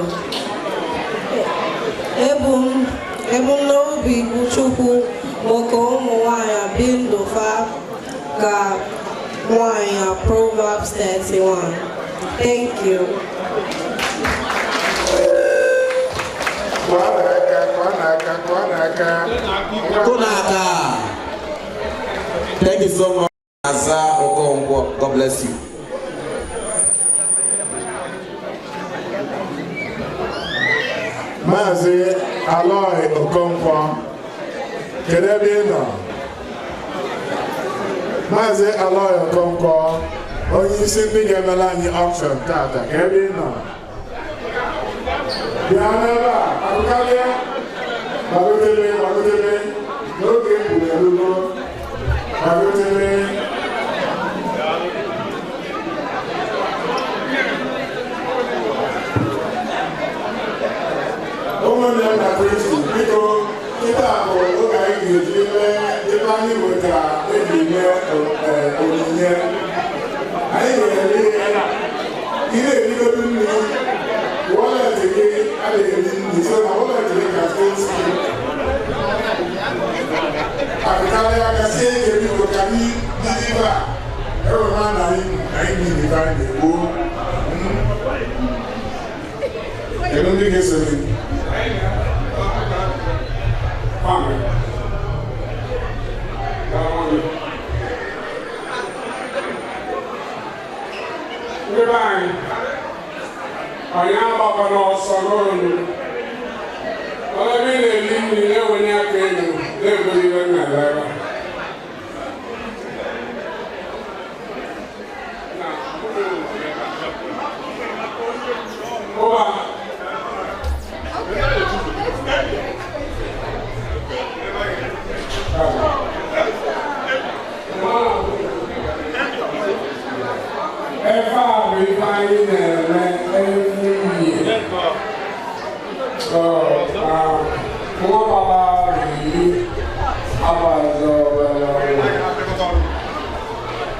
Ebumnobi bụ Chukwu maka ụmụ nwanyị bi ndụ fa ka nwanyị Proverbs 31. Thank you. Thank you so much, Bazaar Okonkwo. God bless you. Maazị Aloy Okonkwo, kedu ebe ị nọ? Maazị Aloy Okonkwo, onye isi ndị ga-emela anyị auction tata, ka ebe ị nọ? Bịa n'ebe a, akụkarịa, gbagotele, n'oge mgburu elugo, gbagotele. Ụmụnne m na Kristi, biko, kịta bụ oge anyị ga-eji mee ebe anyị nwetara eji mee onyinye. Anyị ga-eri ị na-erigodu nri, wallet gị adịghị nri, so na wallet gị ka esi. Akụkarịa gasị eke biko ka anyị dị ibe a, ewema na anyị niile ka anyị na-egbo. Kedu ndị ga-esori? Ndị be anyị, anyị agbakọ n'ọsọ n'olu. Ebe ị na-eli mmiri na-enwenye aka elu na-ebuli ibe nna ya ebe. Ụwa ebe a we find every year. So,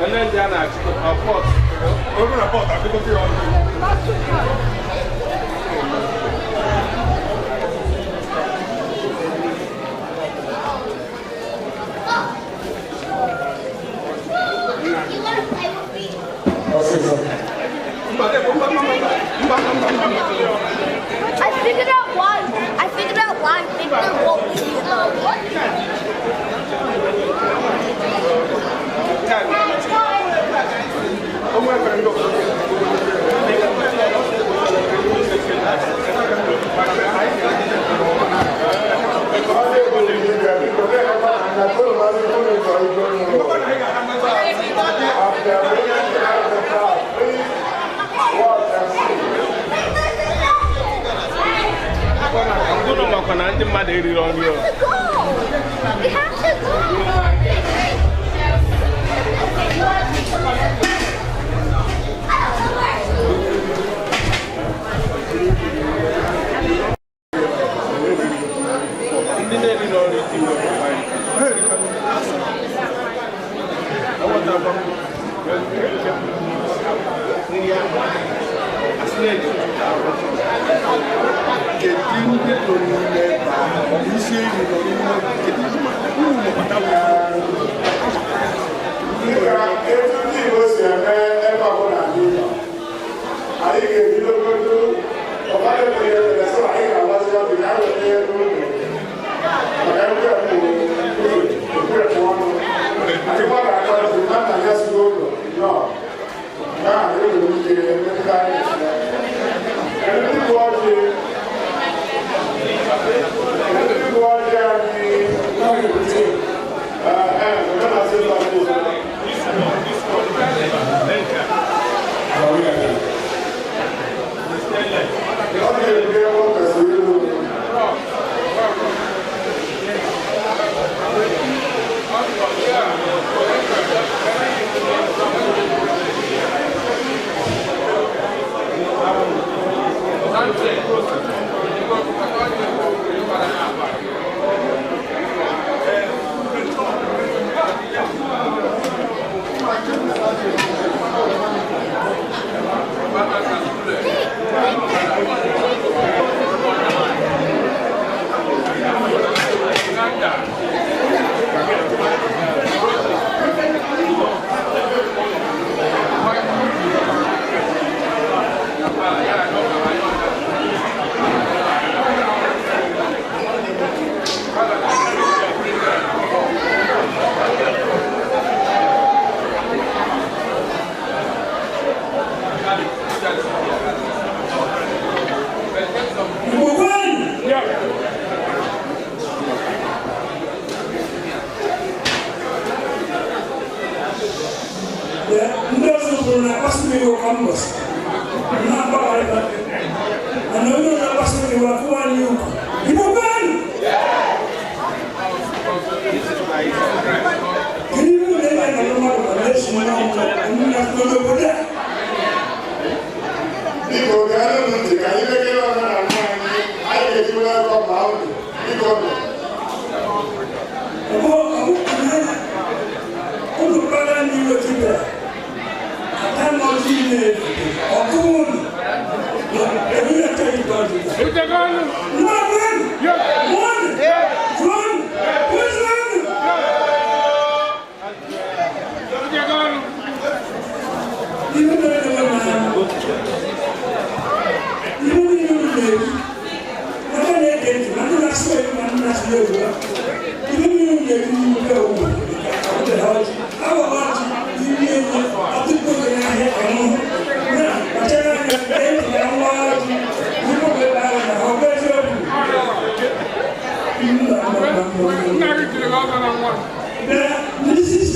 and then they're not a pot. Open a pot, I think you're on. I figured out why. I figured out why. I think there won't be what? We have to go. This is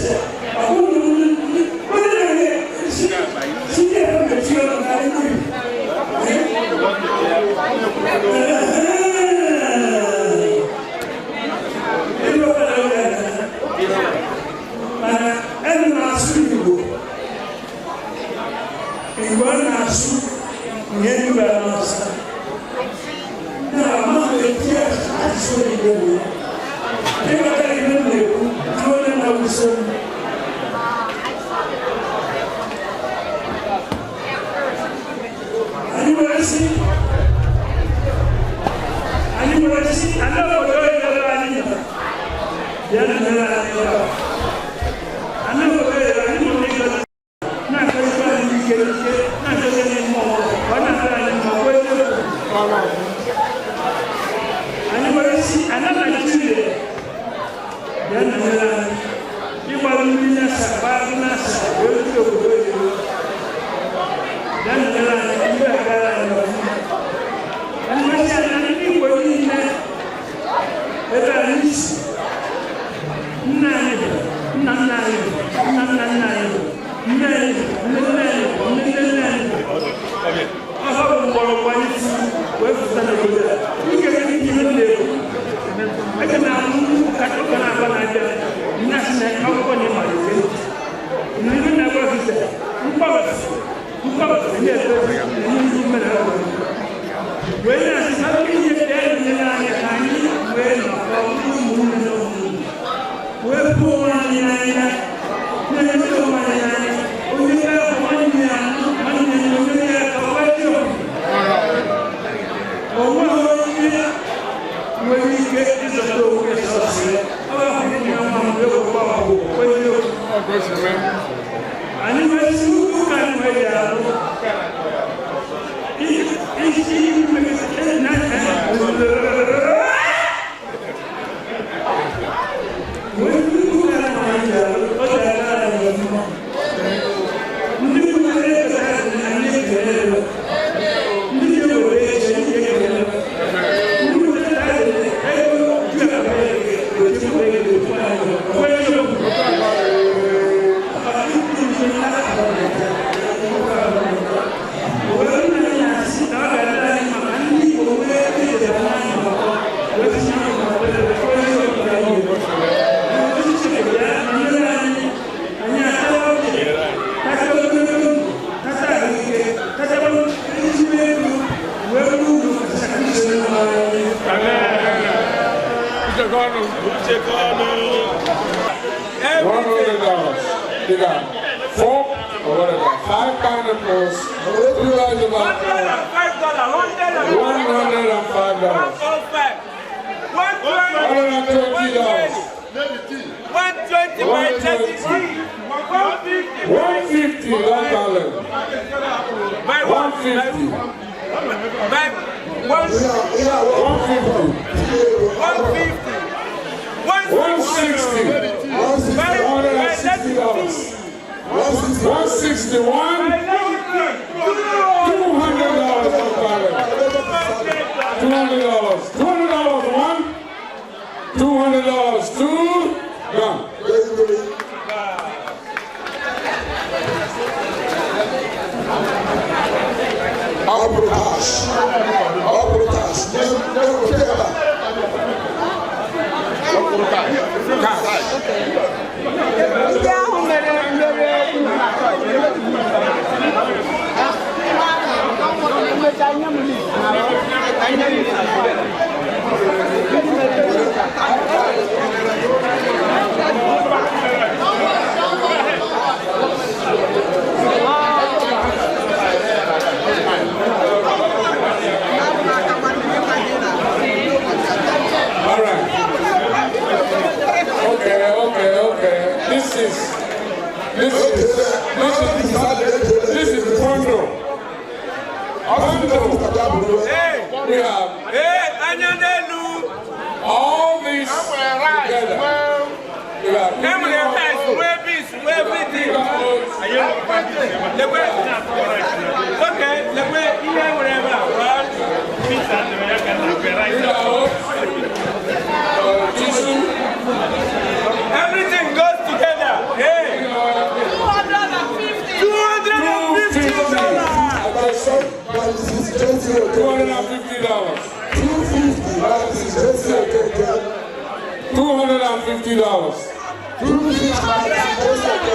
Everything goes together. Hey.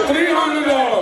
$300.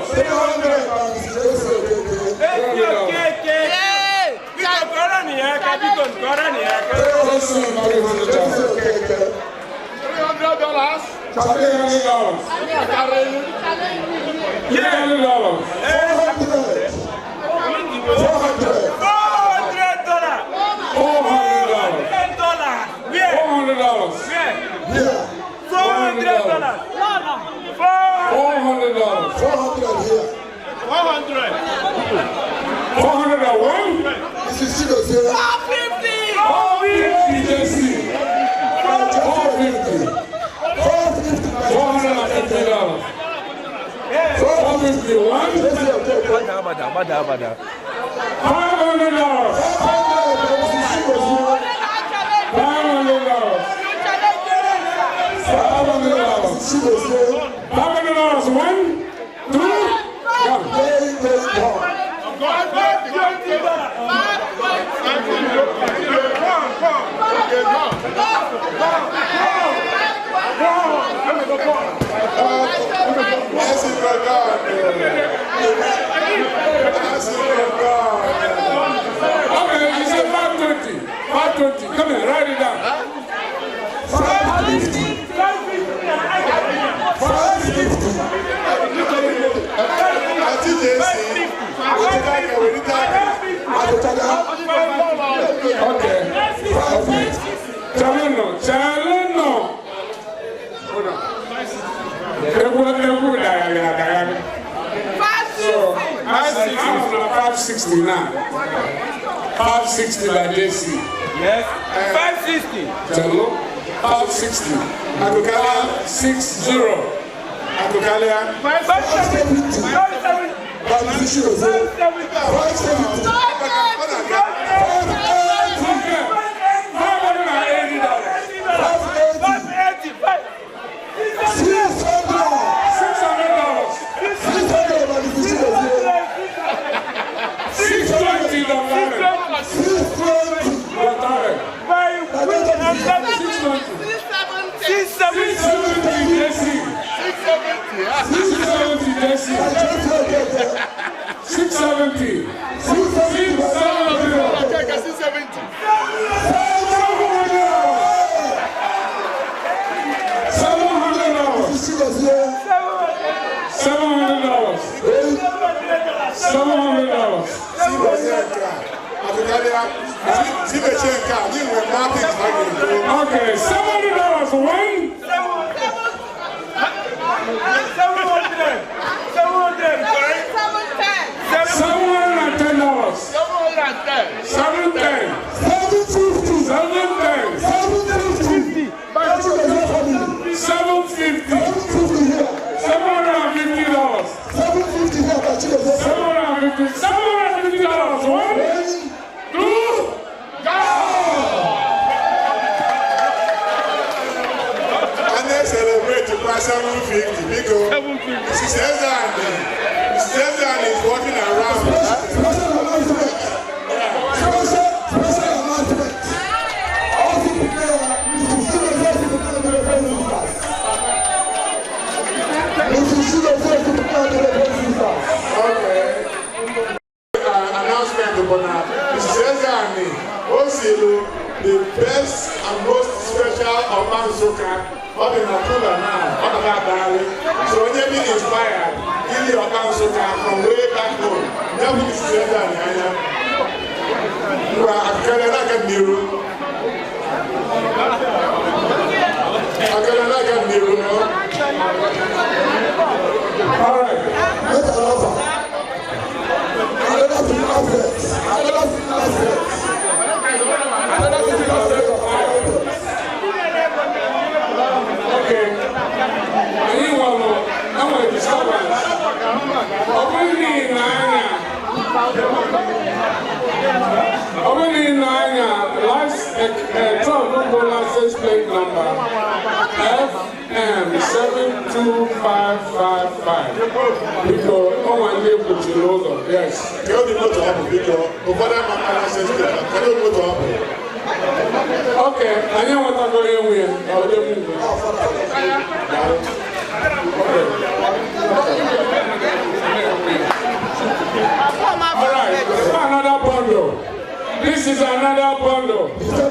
This is another bundle. Another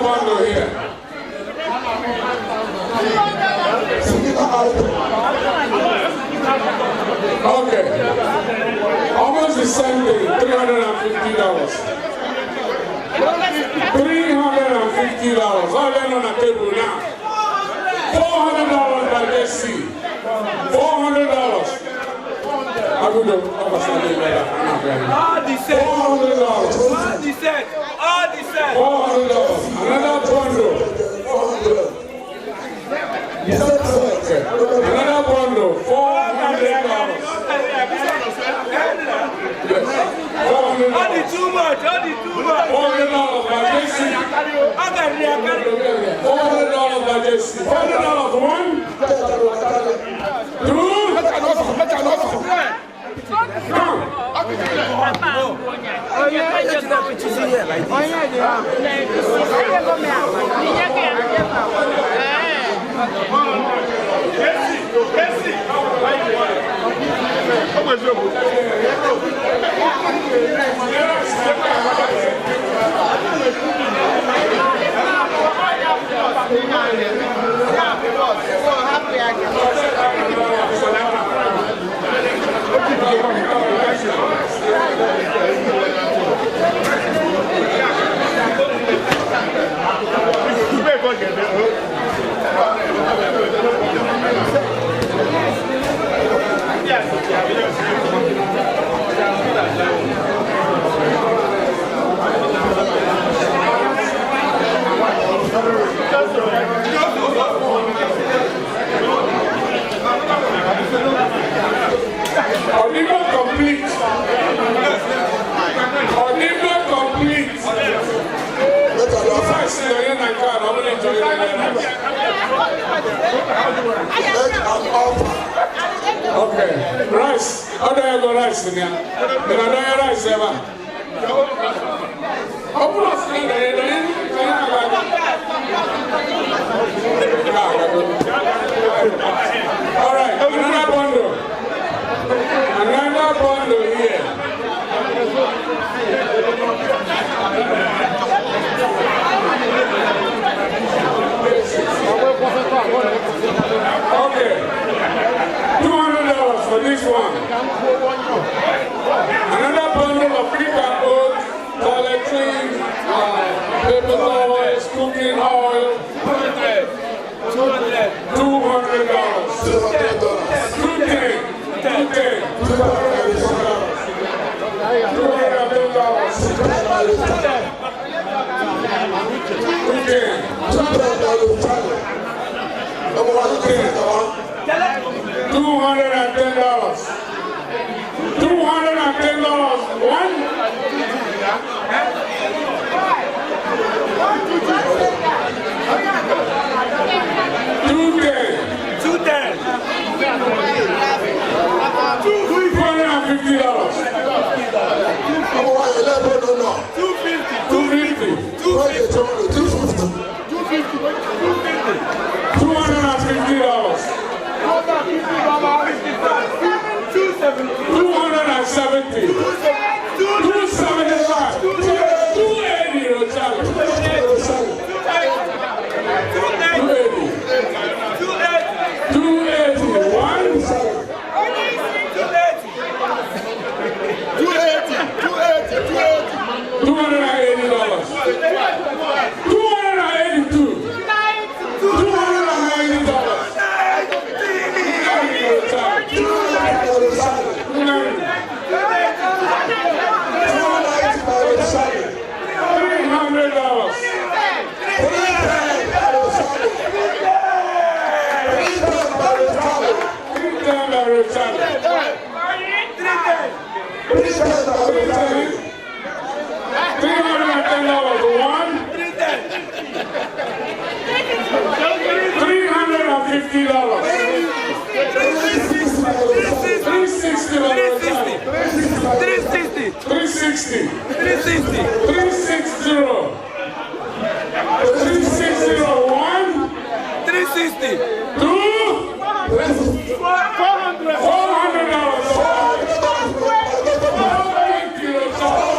bundle here. Okay. Almost the same thing. $350. $350. All that on the table now. $400 by this seed. $400. I would have $400. Another bundle. Okay. Another bundle. $400. $400 by this seed. $400 by this seed. $400 one. Two. Okay, rice. How do I go rice in here? Then I don't have rice ever. All right, another bundle. Another bundle here. Okay. $200 for this one. Another bundle of paper oat, toiletries, paper towels, cooking oil. $200. One. $400.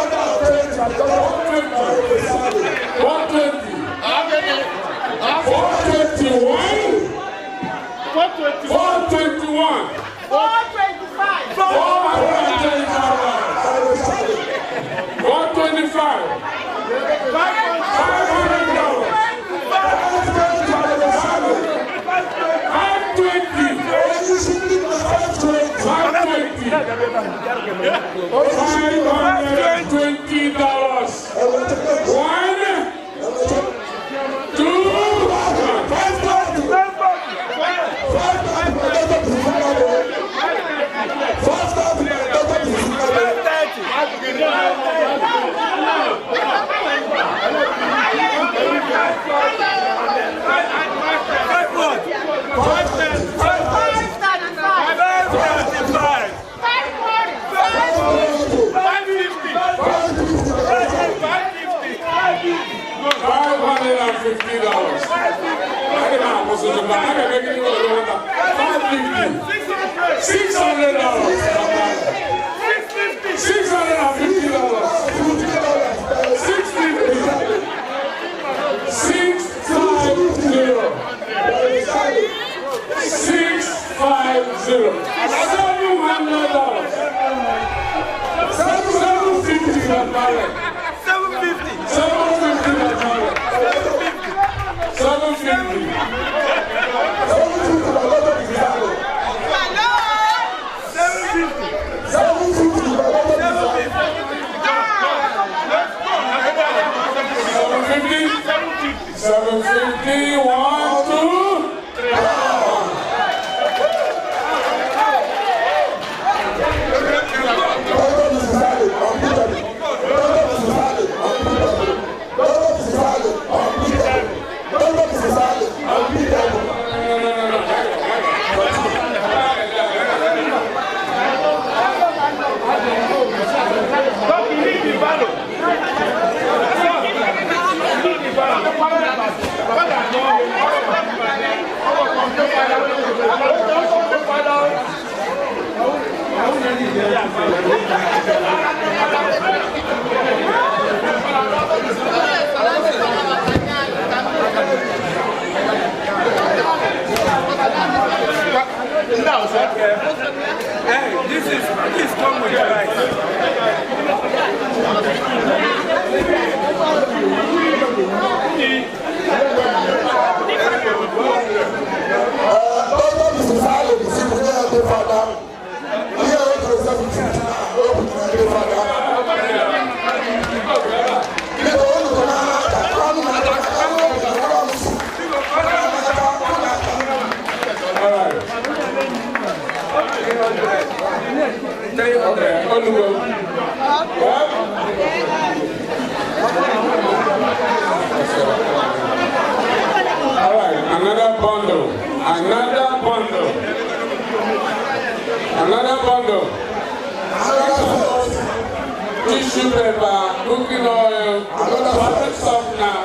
Tissue paper, cooking oil, water softener,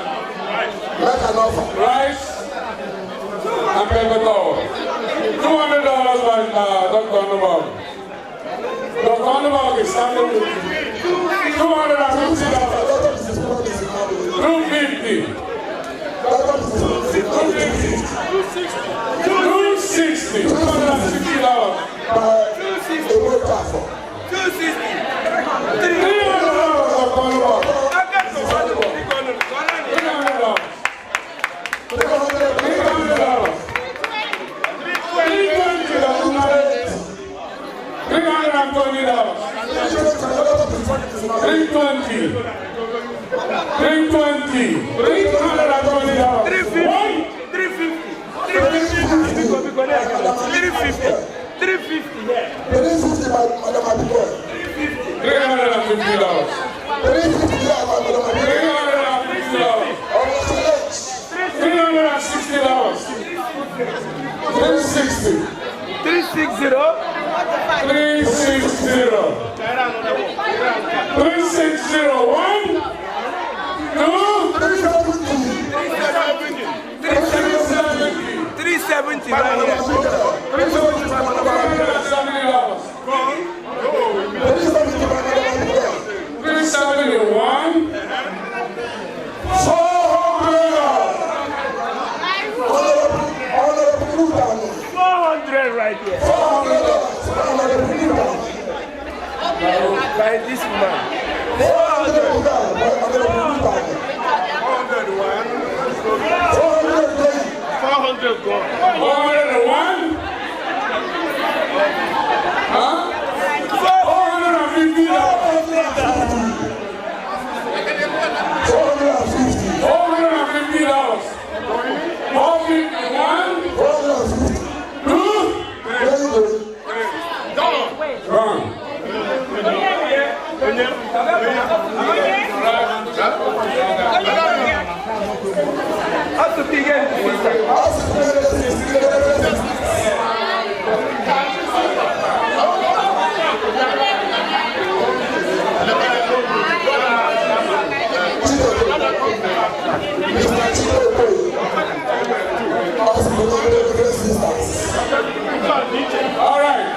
rice, and paper towel. $200 by Dr. Underbog. Dr. Underbog is standing with $250. $250. $260. By this man. 400 gone. 401? Huh? All right.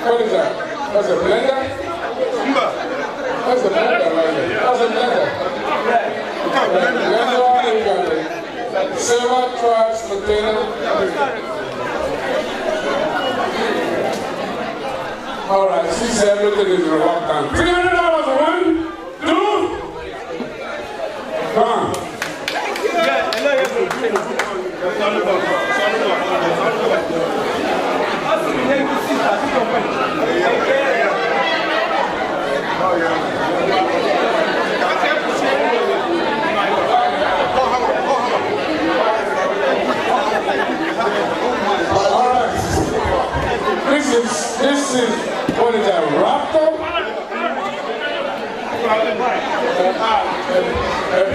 What is that? That's a blender? That's a blender right there. That's a blender. Silver trash container. All right, she said everything is in the walk down. $300, 1, 2. Come on.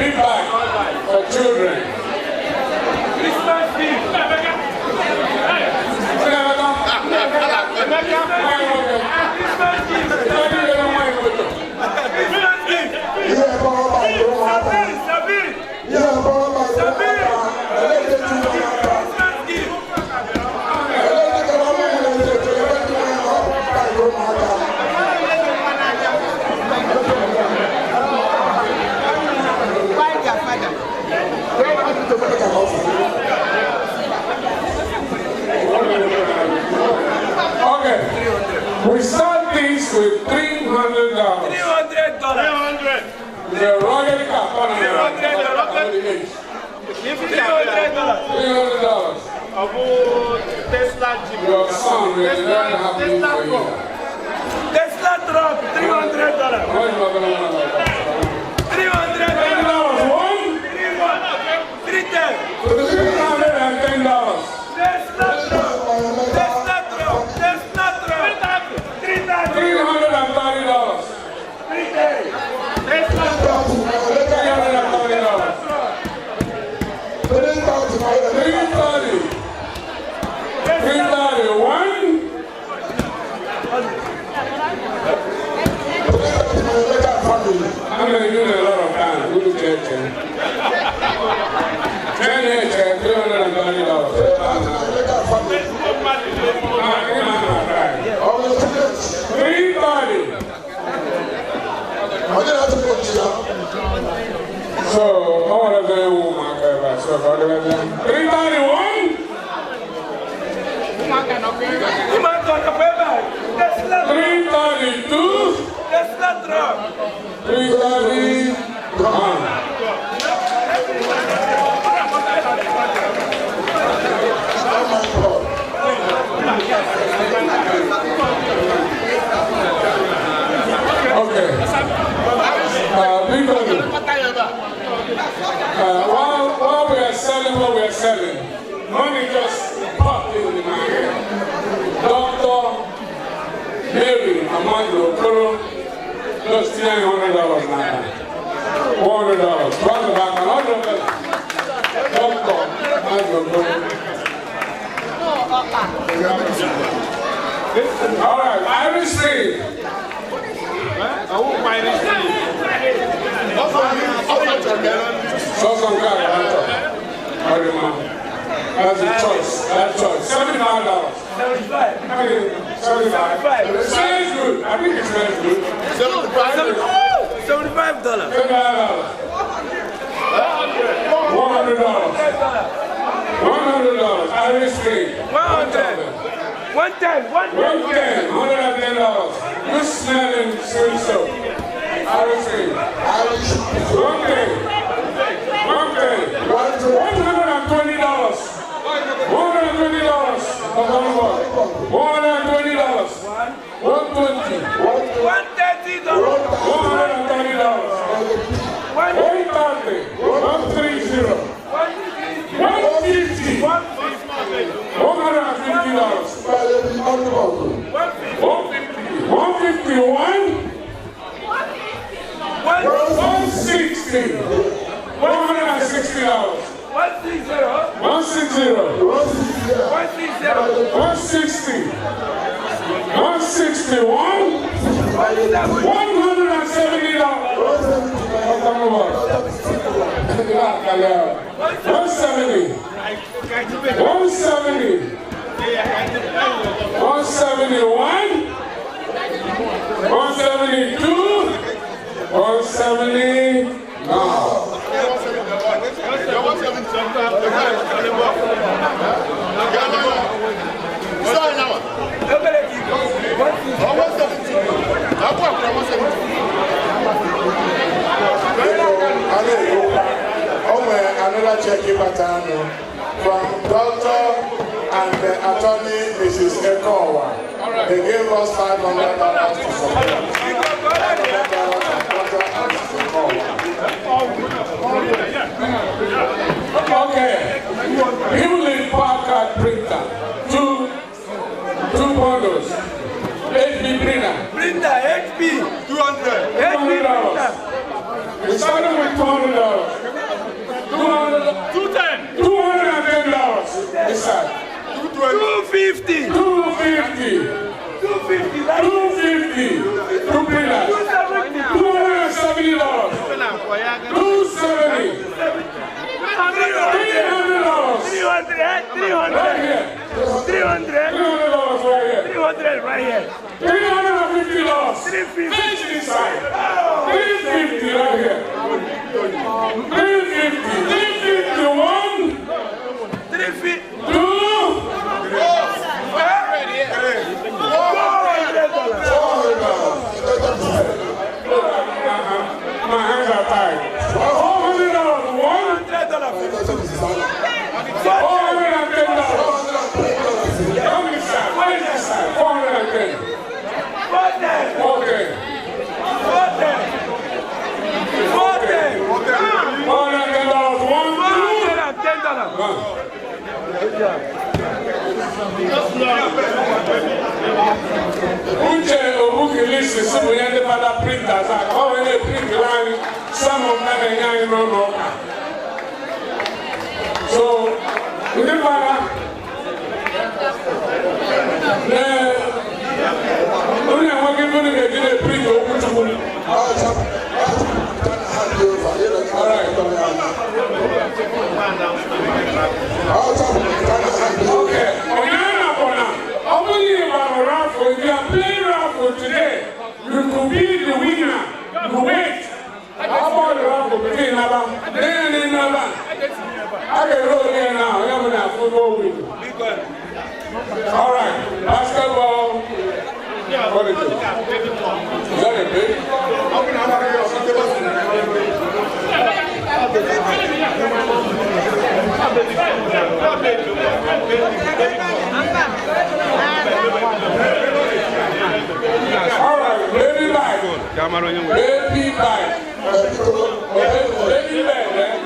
big bag for children. Christmas Eve. We start things with $300. $300. The rugged car. $300. Tesla Jeep. Your son will learn how to use it. Tesla truck. $300. $300. One. $310. $310. Tesla truck. Tesla truck. Tesla truck. $330. Tesla truck. I'm going to use a lot of time. Go to church. $330. So, how are they going to make it? So, how do they do? 331. Tesla truck. 331. Okay. While we are selling what we are selling, money just popped in my head. Dr. Mary Amando Koro just $900 now. $400. Run the back $100. Dr. Amando Koro. All right, Irish Tea. I won't buy this thing. That's a choice. That's a choice. $75. 75. Smells good. I think it smells good. $75. $100. Irish Tea. 100. 110. $110. You smelling sweet soap. Irish Tea. $120. $120. Another check from Dr. and the attorney, Mrs. Ekowa. They gave us $500 to support. Okay. Hewlett Packard printer. Two bundles. HP printer. Printer, HP. $200. $200. We started with $200. 250. 250. 250. 250. 270 dollars. 270. 300 dollars. 300. 300 right here. 350 dollars. 350. Face this side. 350 right here. 350. 351. 350. 2. My hands are tied. $400. $410. Come inside. What is this side? 410. Okay. 410. Uche Obukilisi si bụ ya ndị fada printers a ọ were print line some of them enye anyị n'ụlọ ụka. So ndị fada onye enweghị ebe onye ga-eji na-print okwu Chukwu. Okay. If you are playing raffle today, you could be the winner. You wait. How about the raffle between Naba? Then Naba. I can roll here now. I'm going to have football win. All right. Basketball. What is it? Is that a big? All right, baby bag. Baby bag. Baby bag, man.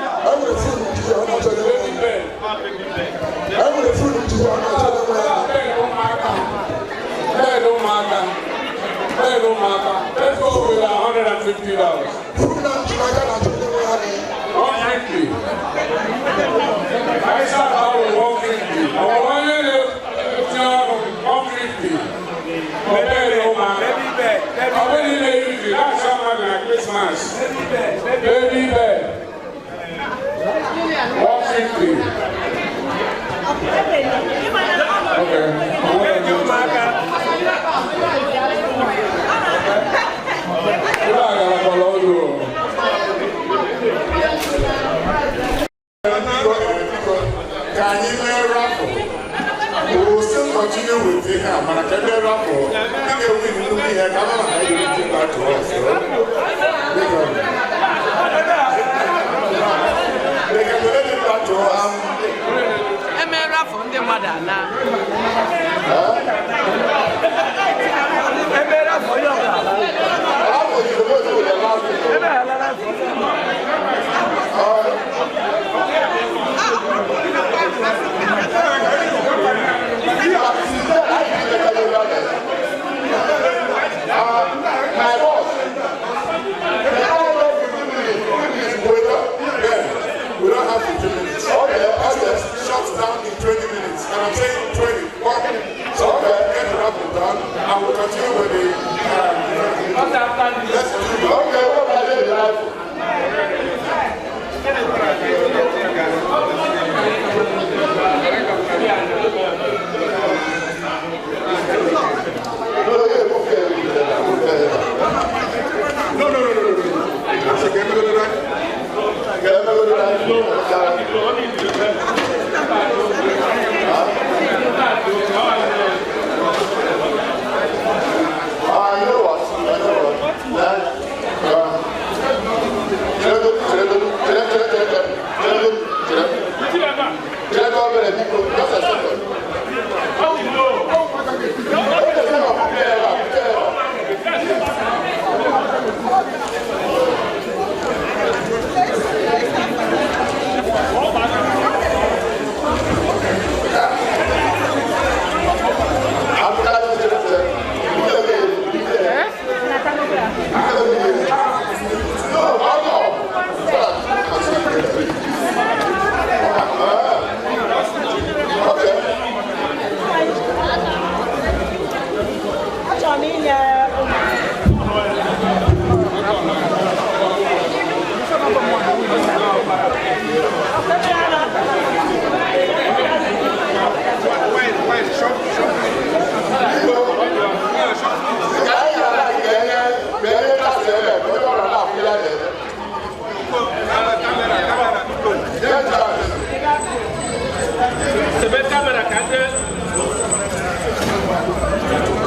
Let's go with $150. 150. I said I was 150. I was 150. That's something like Christmas. Baby bed. 150. Okay. Can you wear raffle? We will still continue with the hand, but I can wear raffle. I think we will be here. Come on, I will give back to us. They can donate it back to us. I'm a raffle on the mother now. My boss, we don't have 15 minutes. Okay, others shut down in 20 minutes. And I'm saying 20. So okay, get the raffle done, and we'll continue with the let's do it. Okay, what about the raffle? No. Okay.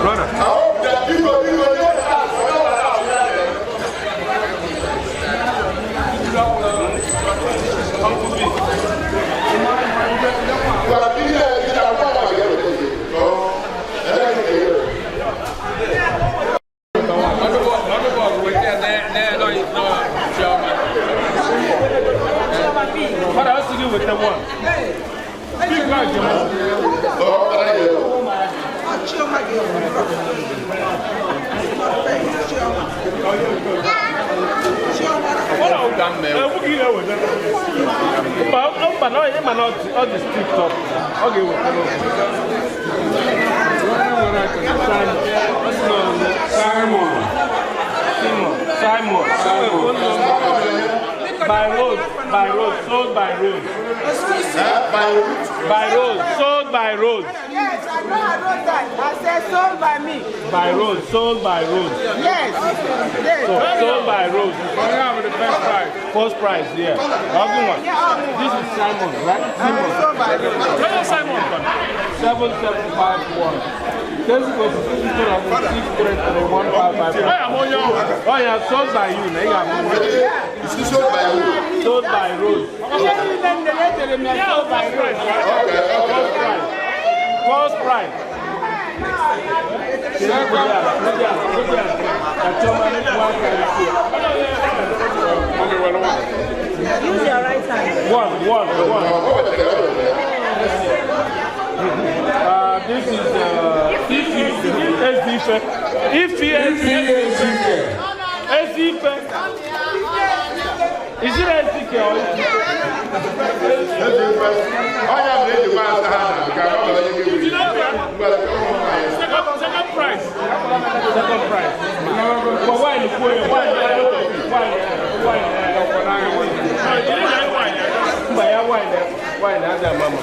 Brother. I hope that people know the house. What else to do with the one? Big like your what are done there? We'll get over there. But no, I'm not on the street top. Okay, Simon. By road, sold by road. By road, sold by road. Yes, I know I wrote that. I said sold by me. By road, sold by road. Yes. So, sold by road. The first price. First price, yeah. Other one. This is Simon, right? Simon. Sold by road. Where is Simon from? 7751. This goes to 6331555. Oh, yeah, sold by you. Is this sold by you? Sold by road. Sold by road. First price. Use your right hand. One. This is is it SDK or second price. But why the why mama?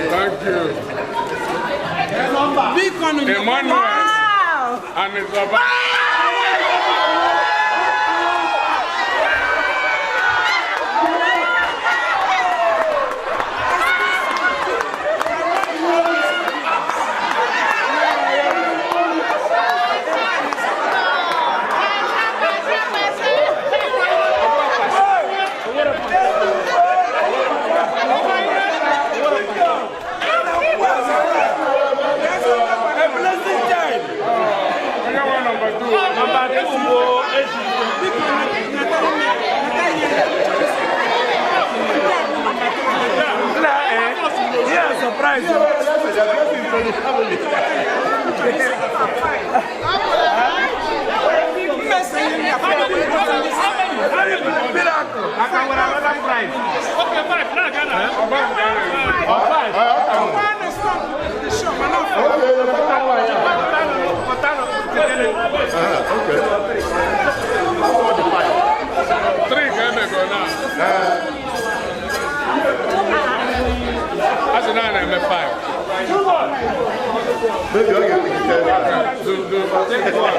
Thank you. Emmanuel and it's surprise. That's an iron M5. Maybe I'll get the take one.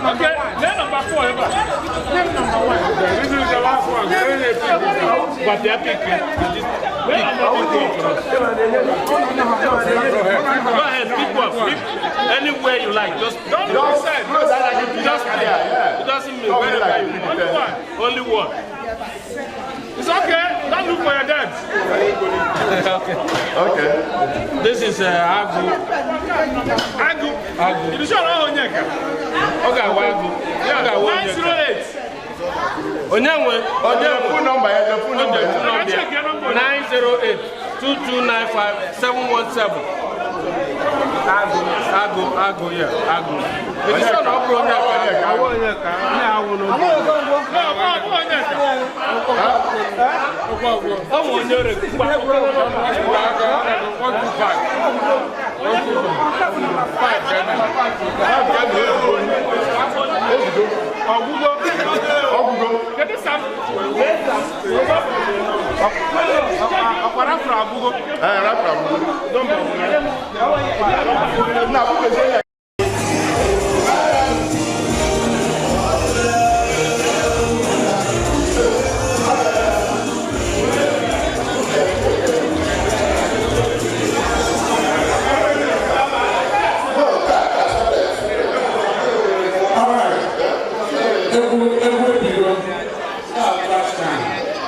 Okay, then number 4 ever. Then number 1. This is the last one. But they are picking. Go ahead, pick one. Pick anywhere you like. Just don't say. Just pick. It doesn't mean wherever you pick. Only one. It's okay. Don't look for your dad. Okay. This is Agu. Agụ. Idu sure na onye ka. Ọ ga-awa agụ. Ya ga-awa onye ka. 908. Onye nwe Phone number ya, phone number. 908 2295 717. Agụ ya, agụ. Ezi sọ na ọ bụrụ onye ka. Awa onye ka. Onye awụ n'oge. Ọ bụ onye ore. Kedu sam? Akwara fra abugo. Rafra abugo. Na abugo je.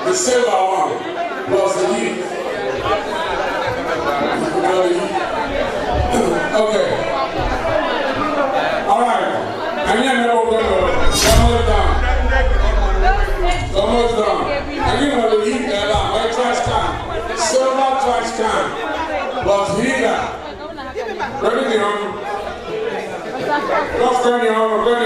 The silver one was the heat. Okay. All right. And you know we're almost done. Almost done. And you know the heat alarm, right? Trash can. Silver trash can was heater. Ready the home. Just turn your home.